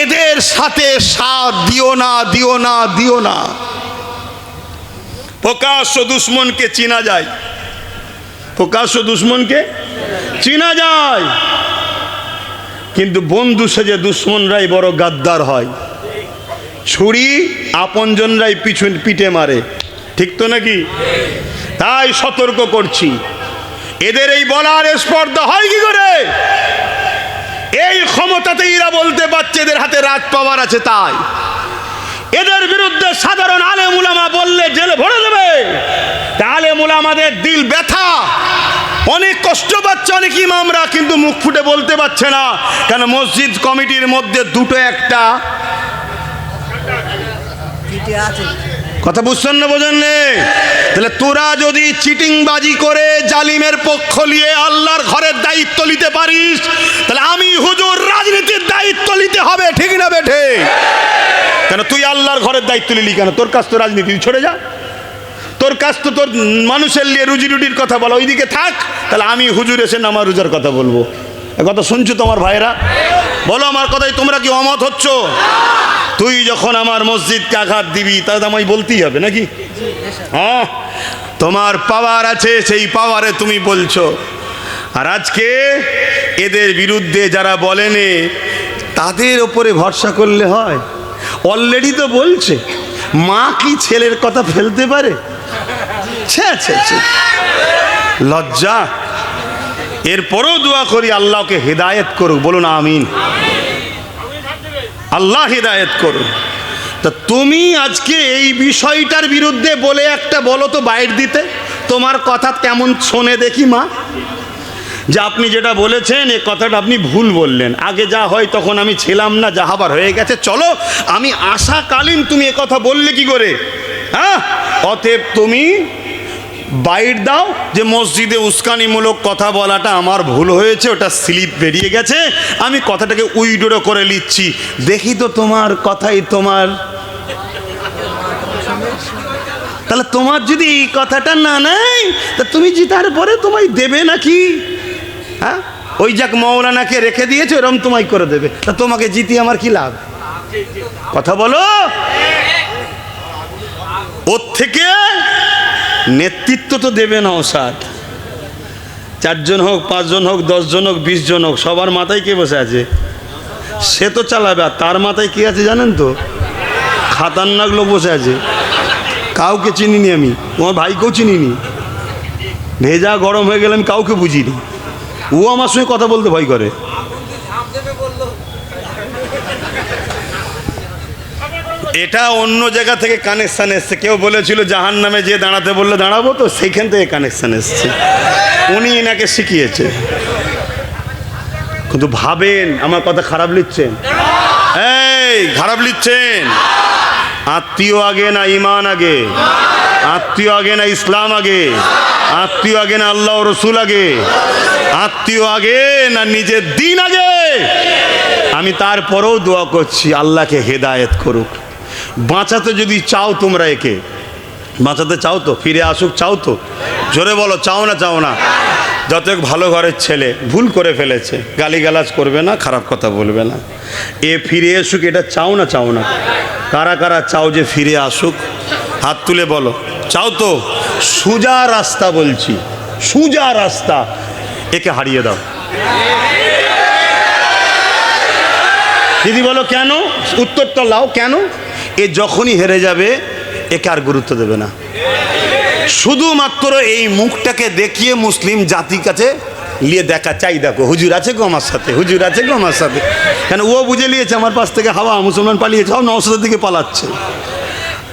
এদের সাথে সাথ দিও না, দিও না, দিও না। প্রকাশ্য দুশ্মনকে চিনা যায়, প্রকাশ্য দুশ্মনকে চিনা যায়, কিন্তু বন্ধু সেজে দুশ্মনরাই বড় গাদ্দার হয়। ছুরি আপনজনরাই পিঠে মারে, ঠিক তো নাকি? তাই সতর্ক করছি, এদের এই বলার স্পর্ধা হয় কি করে? এই ক্ষমতাতে এরা বলতে পারছে এদের হাতে রাজ পাওয়ার আছে, তাই এদের বিরুদ্ধে সাধারণ আলেম উলামা বললে জেলে ভরে দেবে। আলেম উলামাদের দিল ব্যথা, অনেক কষ্ট পাচ্ছে অনেক ইমামরা, কিন্তু মুখ ফুটে বলতে পারছে না, কেন মসজিদ কমিটির মধ্যে দুটো একটা কথা বুঝছেন না, বোঝেন নেই? তাহলে তোরা যদি চিটিংবাজি করে জালিমের পক্ষ নিয়ে আল্লাহর ঘরের দায়িত্ব নিতে পারিস, তাহলে আমি হুজুর রাজনীতির দায়িত্ব নিতে হবে, ঠিক না বেঠে? কেন তুই আল্লাহর ঘরের দায়িত্ব নিলি কেন? তোর কাজ তো রাজনীতি, ছড়ে যা। তোর কাজ তো তোর মানুষের নিয়ে রুজি রুটির কথা বলো, ওইদিকে থাক। তাহলে আমি হুজুর এসে নামা রোজার কথা বলবো? কথা শুনছো তোমার ভাইরা? বলো আমার কথাই তোমরা কি অমত হচ্ছ? তুই যখন আমার মসজিদকে আঘাত দিবি তাহলে আমায় বলতেই হবে নাকি? হ্যাঁ, তোমার পাওয়ার আছে, সেই পাওয়ারে তুমি বলছো। আর আজকে এদের বিরুদ্ধে যারা বলেনি তাদের ওপরে ভরসা করলে হয়? অলরেডি তো বলছে, মা কি ছেলের কথা ফেলতে পারে? লজ্জা। এরপরেও দোয়া করি আল্লাহকে হেদায়েত করুক, বলুন আমিন। আল্লাহ হেদায়েত করুন। তা তুমি আজকে এই বিষয়টার বিরুদ্ধে বলে একটা বলো তো বাইর দিতে, তোমার কথা কেমন শোনে দেখি মা, যে আপনি যেটা বলেছেন এ কথাটা আপনি ভুল বললেন, আগে যা হয় তখন আমি ছিলাম না, যা হবার হয়ে গেছে, চলো আমি আশাকালীন তুমি এ কথা বললে কি করে? হ্যাঁ, অতএব তুমি বাইর দাও যে মসজিদে উস্কানিমূলক কথা বলাটা আমার ভুল হয়েছে, ওটা স্লিপ বেরিয়ে গেছে, আমি কথাটাকে উইড্রো করে নিচ্ছি। দেখি তো তোমার কথাই তোমার, তাহলে তোমার যদি এই কথাটা না নেয় তা তুমি জিতার পরে তোমায় দেবে নাকি? হ্যাঁ, ওই যাক মৌলানাকে রেখে দিয়েছে এরকম তোমায় করে দেবে, তা তোমাকে জিতি আমার কি লাভ? কথা বলো। ওর থেকে নেতৃত্ব তো দেবে না ওসাদ, 4 জন হোক, 5 জন হোক, 10 জন হোক, 20 জন হোক, সবার মাথায় কে বসে আছে? সে তো চালাবে। আর তার মাথায় কে আছে জানেন তো? খাতারনাক লোক বসে আছে। কাউকে চিনিনি আমি, তোমার ভাইকেও চিনিনি, ভেজা গরম হয়ে গেলে আমি কাউকে বুঝিনি। ও আমার সঙ্গে কথা বলতে ভয় করে। এটা অন্য জায়গা থেকে কানেকশান এসছে। কেউ বলেছিল জাহান্নামে যে দাঁড়াতে বললে দাঁড়াবো, তো সেইখান থেকে কানেকশান এসছে, উনি এনাকে শিখিয়েছে। কিন্তু ভাবেন আমার কথা খারাপ লিখছেন? এই খারাপ লিখছেন। আত্মীয় আগে না ইমান আগে? আত্মীয় আগে না ইসলাম আগে? আত্মীয় আগে না আল্লাহ রসুল আগে? আত্মীয় আগে না নিজের দিন আগে? আমি তারপরেও দোয়া করছি আল্লাহকে হেদায়েত করুক। বাঁচাতে যদি চাও, তোমরা একে বাঁচাতে চাও তো, ফিরে আসুক চাও তো? জোরে বলো, চাও না? চাও না? যত ভালো ঘরের ছেলে ভুল করে ফেলেছে, গালিগালাজ করবে না, খারাপ কথা বলবে না, এ ফিরে আসুক, এটা চাও না? চাও না? কারা কারা চাও যে ফিরে আসুক? হাত তুলে বলো, চাও তো? সোজা রাস্তা বলছি, সোজা রাস্তা, একে হারিয়ে দাও। দিদি বলো কেন? উত্তরটা লাও, কেন? এ যখনই হেরে যাবে একে আর গুরুত্ব দেবে না। শুধুমাত্র এই মুখটাকে দেখিয়ে মুসলিম জাতির কাছে নিয়ে দেখা চাই, দেখো হুজুর আছে গো আমার সাথে, হুজুর আছে গো আমার সাথে। কেন? ও বুঝে নিয়েছে আমার পাশ থেকে হাওয়া, মুসলমান পালিয়েছে, সব নওশাদের দিকে পালাচ্ছে।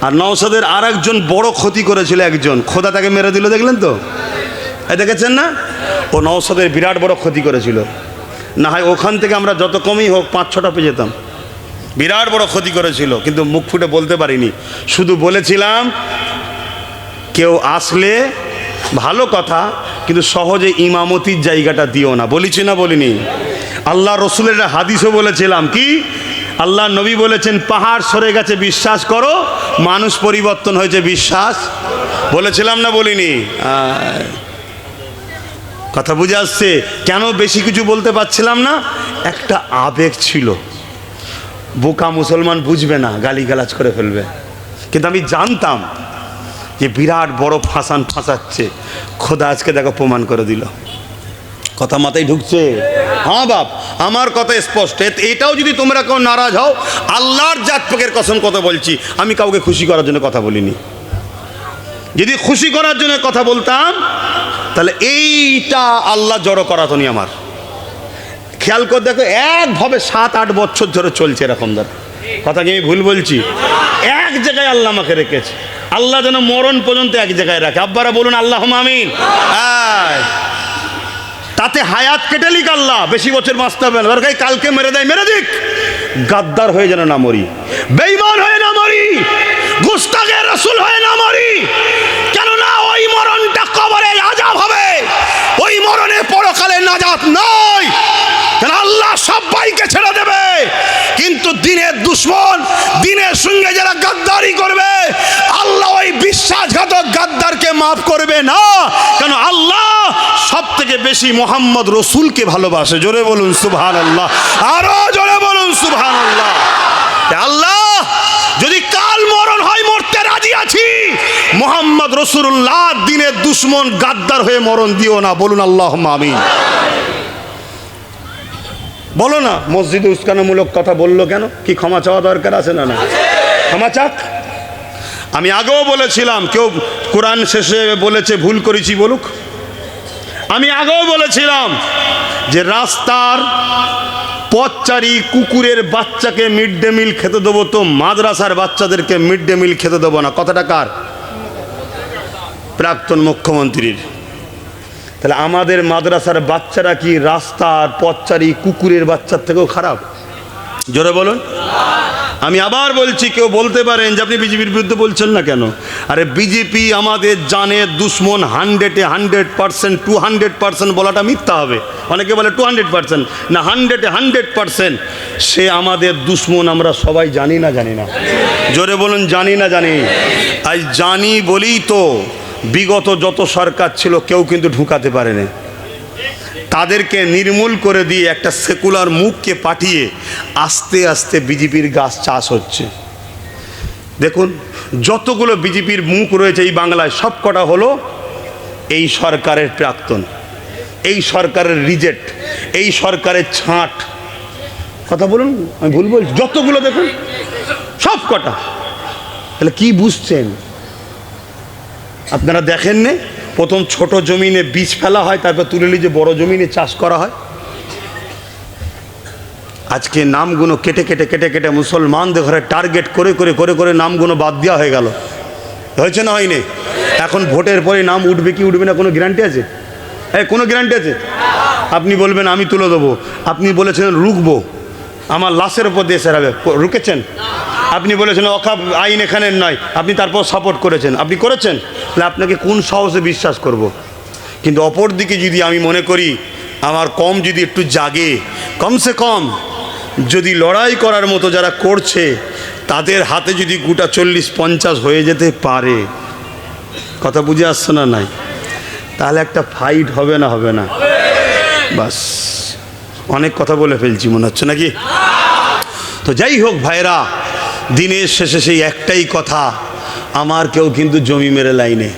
আর নওশাদের আর একজন বড় ক্ষতি করেছিল, একজন খোদা তাকে মেরে দিল, দেখলেন তো? দেখেছেন না? ও নওশাদের বিরাট বড় ক্ষতি করেছিল। না হয় ওখান থেকে আমরা যত কমই হোক 5-6টা পেয়ে যেতাম। বিরাট বড় ক্ষতি করেছিল, কিন্তু মুখ ফুটে বলতে পারিনি। শুধু বলেছিলাম কেউ আসলে ভালো কথা, কিন্তু সহজে ইমামতির জায়গাটা দিও না। বলেছি না বলিনি? আল্লাহ রসুলের হাদিসও বলেছিলাম, কি আল্লাহ নবী বলেছেন, পাহাড় সরে গেছে বিশ্বাস করো, মানুষ পরিবর্তন হয়েছে বিশ্বাস। বলেছিলাম না বলিনি? কথা বুঝে আসছে? কেন বেশি কিছু বলতে পারছিলাম না? একটা আবেগ ছিল। বোকা মুসলমান বুঝবে না, গালিগালাজ করে ফেলবে। কিন্তু আমি জানতাম যে বিরাট বড় ফাঁসাচ্ছে। খোদা আজকে দেখো প্রমাণ করে দিল। কথা মাথায় ঢুকছে? হ্যাঁ বাপ, আমার কথা স্পষ্ট। এটাও যদি তোমরা কেউ নারাজ হও, আল্লাহর জাত পাকের কসম কথা বলছি, আমি কাউকে খুশি করার জন্য কথা বলিনি। যদি খুশি করার জন্য কথা বলতাম তাহলে এইটা আল্লাহ জড়ো করাতো নি আমার। খেয়াল করে দেখো, একভাবে 7-8 বছর ধরে চলছে এরকম ধর। কথা কি আমি ভুল বলছি? এক জায়গায় আল্লাহ আমাকে রেখেছে। আল্লাহ যেন মরণ পর্যন্ত এক জায়গায় রাখে। আব্বারা বলুন আল্লাহুম্মা আমিন। তাতে হায়াত কেটে লিক আল্লাহ, বেশি বছর বাঁচতে হবে না, দরকার কালকে মেরে দেয়, মেরে দিক। গাদ্দার হয়ে যেন না মরি, বেঈমান হয়ে না মরি, গুস্তাখে রাসূল হয়ে না মরি। কেননা ওই মরণটা কবরে আযাব হবে, ওই মরণে পরকালে নাজাত নয়। কেন? আল্লাহ সবাইকে ছেড়ে দেবে, কিন্তু দিনের দুশ্মন, দিনের সঙ্গে যারা গাদ্দারি করবে, আল্লাহ ওই বিশ্বাসঘাতক গাদ্দারকে মাফ করবে না। কেন? আল্লাহ সব থেকে বেশি মোহাম্মদ রসুলকে ভালোবাসে। জোরে বলুন সুবহানাল্লাহ, আরো জোরে বলুন সুবহানাল্লাহ। আল্লাহ যদি কাল মরণ হয় মরতে রাজি আছি, মোহাম্মদ রসুল্লাহ দিনের দুশ্মন গাদ্দার হয়ে মরণ দিও না, বলুন আল্লাহুম্মা আমিন। বলো না, মসজিদে উস্কানোমূলক কথা বললো কেন? কি ক্ষমা চাওয়া দরকার আছে না? না, ক্ষমা চাক। আমি আগেও বলেছিলাম, কেউ কোরআন শেষে বলেছে ভুল করেছি বলুক। আমি আগেও বলেছিলাম যে রাস্তার পথচারী কুকুরের বাচ্চাকে মিড ডে মিল খেতে দেবো, তো মাদ্রাসার বাচ্চাদেরকে মিড ডে মিল খেতে দেবো না। কথাটা কার? প্রাক্তন মুখ্যমন্ত্রীর। তাহলে আমাদের মাদ্রাসার বাচ্চারা কি রাস্তার পথচারী কুকুরের বাচ্চার থেকেও খারাপ? জোরে বলুন। আমি আবার বলছি, কেউ বলতে পারেন যে আপনি বিজেপির বিরুদ্ধে বলছেন না কেন? আরে বিজেপি আমাদের জানের দুশ্মন 100-এ 100%, 200% বলাটা মিথ্যা হবে। অনেকে বলে 200%, না 100-এ 100% সে আমাদের দুশ্মন। আমরা সবাই জানি না? জানি না? জোরে বলুন, জানি না? জানি। আজ জানি বলেই তো বিগত যত সরকার ছিল কেউ কিন্তু ঢুকাতে পারেনি। তাদেরকে নির্মূল করে দিয়ে একটা সেকুলার মুখকে পাঠিয়ে আস্তে আস্তে বিজেপির গাছ চাষ হচ্ছে। দেখুন, যতগুলো বিজেপির মুখ রয়েছে এই বাংলায় সব কটা হলো এই সরকারের প্রাক্তন, এই সরকারের রিজেক্ট, এই সরকারের ছাঁট। কথা বলুন, আমি ভুল বলছি? যতগুলো দেখুন সব কটা। তাহলে কি বুঝছেন আপনারা? দেখেন নে, প্রথম ছোট জমিনে বীজ ফেলা হয়, তারপর তুলে নিয়ে যে বড় জমিনে চাষ করা হয়। আজকে নামগুলো কেটে কেটে কেটে কেটে মুসলমানদের ঘরে টার্গেট করে করে করে করে নামগুলো বাদ দেওয়া হয়ে গেল। হয়েছে না হয়নি? এখন ভোটের পরে নাম উঠবে কি উঠবে না কোনো গ্যারান্টি আছে? কোনো গ্যারান্টি আছে? আপনি বলবেন আমি তুলে দেবো, আপনি বলেছিলেন রুখবো, আমার লাশের ওপর দিয়ে সেরাবে, রুকেছেন? আপনি বলেছেন অকাপ আইন এখানের নয়, আপনি তারপর সাপোর্ট করেছেন। আপনি করেছেন? তাহলে আপনাকে কোন সাহসে বিশ্বাস করব? কিন্তু অপর দিকে যদি আমি মনে করি আমার কম যদি একটু জাগে, কমসে কম যদি লড়াই করার মতো যারা করছে তাদের হাতে যদি গোটা 40-50 হয়ে যেতে পারে, কথা বুঝে আসছে না? নাই, তাহলে একটা ফাইট হবে না? হবে না? বাস, অনেক কথা বলে ফেলছি মনে হচ্ছে নাকি? তো যাই হোক ভাইরা, দিনের শেষে সেই একটাই কথা, আমার কেউ কিন্তু জমি মেরে লাইনে।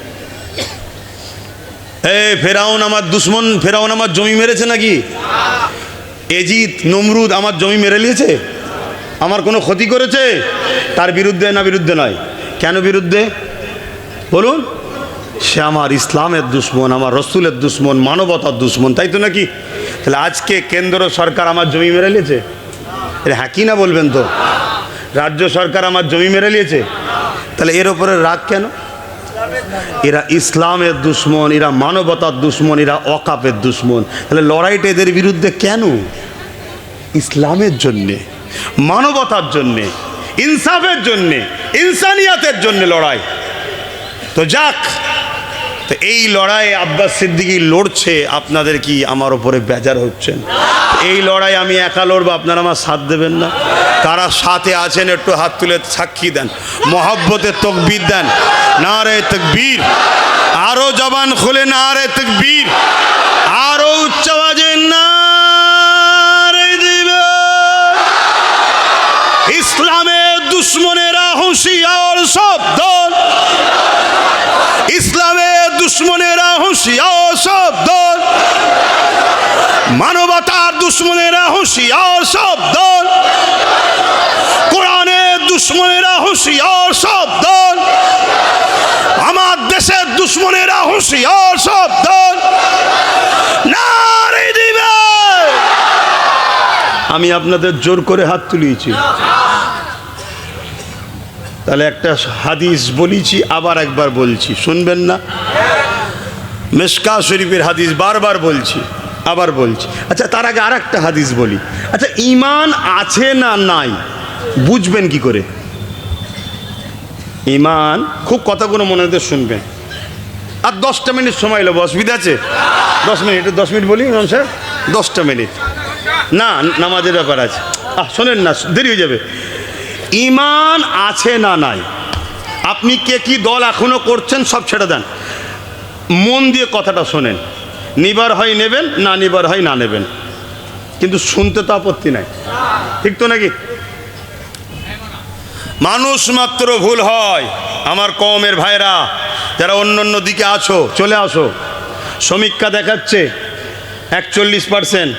ফেরাউন আমার দুশ্মন, ফেরাউন আমার জমি মেরেছে নাকি? এজিদ নমরুদ আমার জমি মেরে নিয়েছে? আমার কোনো ক্ষতি করেছে? তার বিরুদ্ধে না বিরুদ্ধে নয়? কেন বিরুদ্ধে বলুন? সে আমার ইসলামের দুশ্মন, আমার রসুলের দুশ্মন, মানবতার দুশ্মন, তাই তো নাকি? তাহলে আজকে কেন্দ্র সরকার আমার জমি মেরে নিয়েছে? হ্যাঁ কি না বলবেন তো? রাজ্য সরকার আমার জমি মেরে নিয়েছে, তাহলে এর ওপরে রাগ কেন? এরা ইসলামের দুশ্মন, এরা মানবতার দুশ্মন, এরা অকাপের দুশ্মন। তাহলে লড়াইটা এদের বিরুদ্ধে কেন? ইসলামের জন্যে, মানবতার জন্যে, ইনসাফের জন্যে, ইনসানিয়াতের জন্যে লড়াই। তো যাক, তো এই লড়াই আব্বাস সিদ্দিকী লড়ছে, আপনাদের কি আমার ওপরে বেজার হচ্ছেন? এই লড়াই আমি একা লড়বো, আপনারা আমার সাথ দেবেন না? কারা সাথে আছেন একটু হাত তুলে সাক্ষী দেন, মহব্বতের তাকবীর দেন। নারে তাকবীর, আরো জবান খুলে নারে তাকবীর, আরো উচ্চ আওয়াজে নারে দিবে। ইসলামের দুশ্মনেরা হুঁশিয়ার সাবধান, ইসলামের দুশ্মনেরা হুঁশিয়ার সাবধান, মানবতার দুশ্মনেরা হুঁশিয়ার সাবধান, কোরআনের দুশ্মনেরা হুঁশিয়ার সাবধান, আমার দেশের দুশ্মনেরা হুঁশিয়ার সাবধান। নারে দিবে। আমি আপনাদের জোর করে হাত তুলিয়েছি, তাহলে একটা হাদিস বলেছি, আবার একবার বলছি, শুনবেন না? মিশকা শরীফের হাদিস বারবার বলছি, আবার বলছি। আচ্ছা, তার আগে আর একটা হাদিস বলি। আচ্ছা, ঈমান আছে না নাই বুঝবেন কি করে? ঈমান, খুব কথাগুলো মনে হতে শুনবেন। আর 10টা মিনিট সময় নেবো, অসুবিধা আছে? 10 মিনিট, 10 মিনিট বলি ইমাম সাহেব, 10টা মিনিট না, নামাজের ব্যাপার আছে। শোনেন না, দেরি হয়ে যাবে। ঈমান আছে না নাই, আপনি কে কি দল এখনো করছেন সব ছেড়ে দেন, মন দিয়ে কথাটা শোনেন। নিবার হয় নেবেন, না নিবার হয় না নেবেন, কিন্তু শুনতে তো আপত্তি নাই, ঠিক তো নাকি? মানুষ মাত্র ভুল হয়, আমার কওমের ভাইরা যারা অন্য অন্য দিকে আছো, চলে আসো। সমীক্ষা দেখাচ্ছে 41%।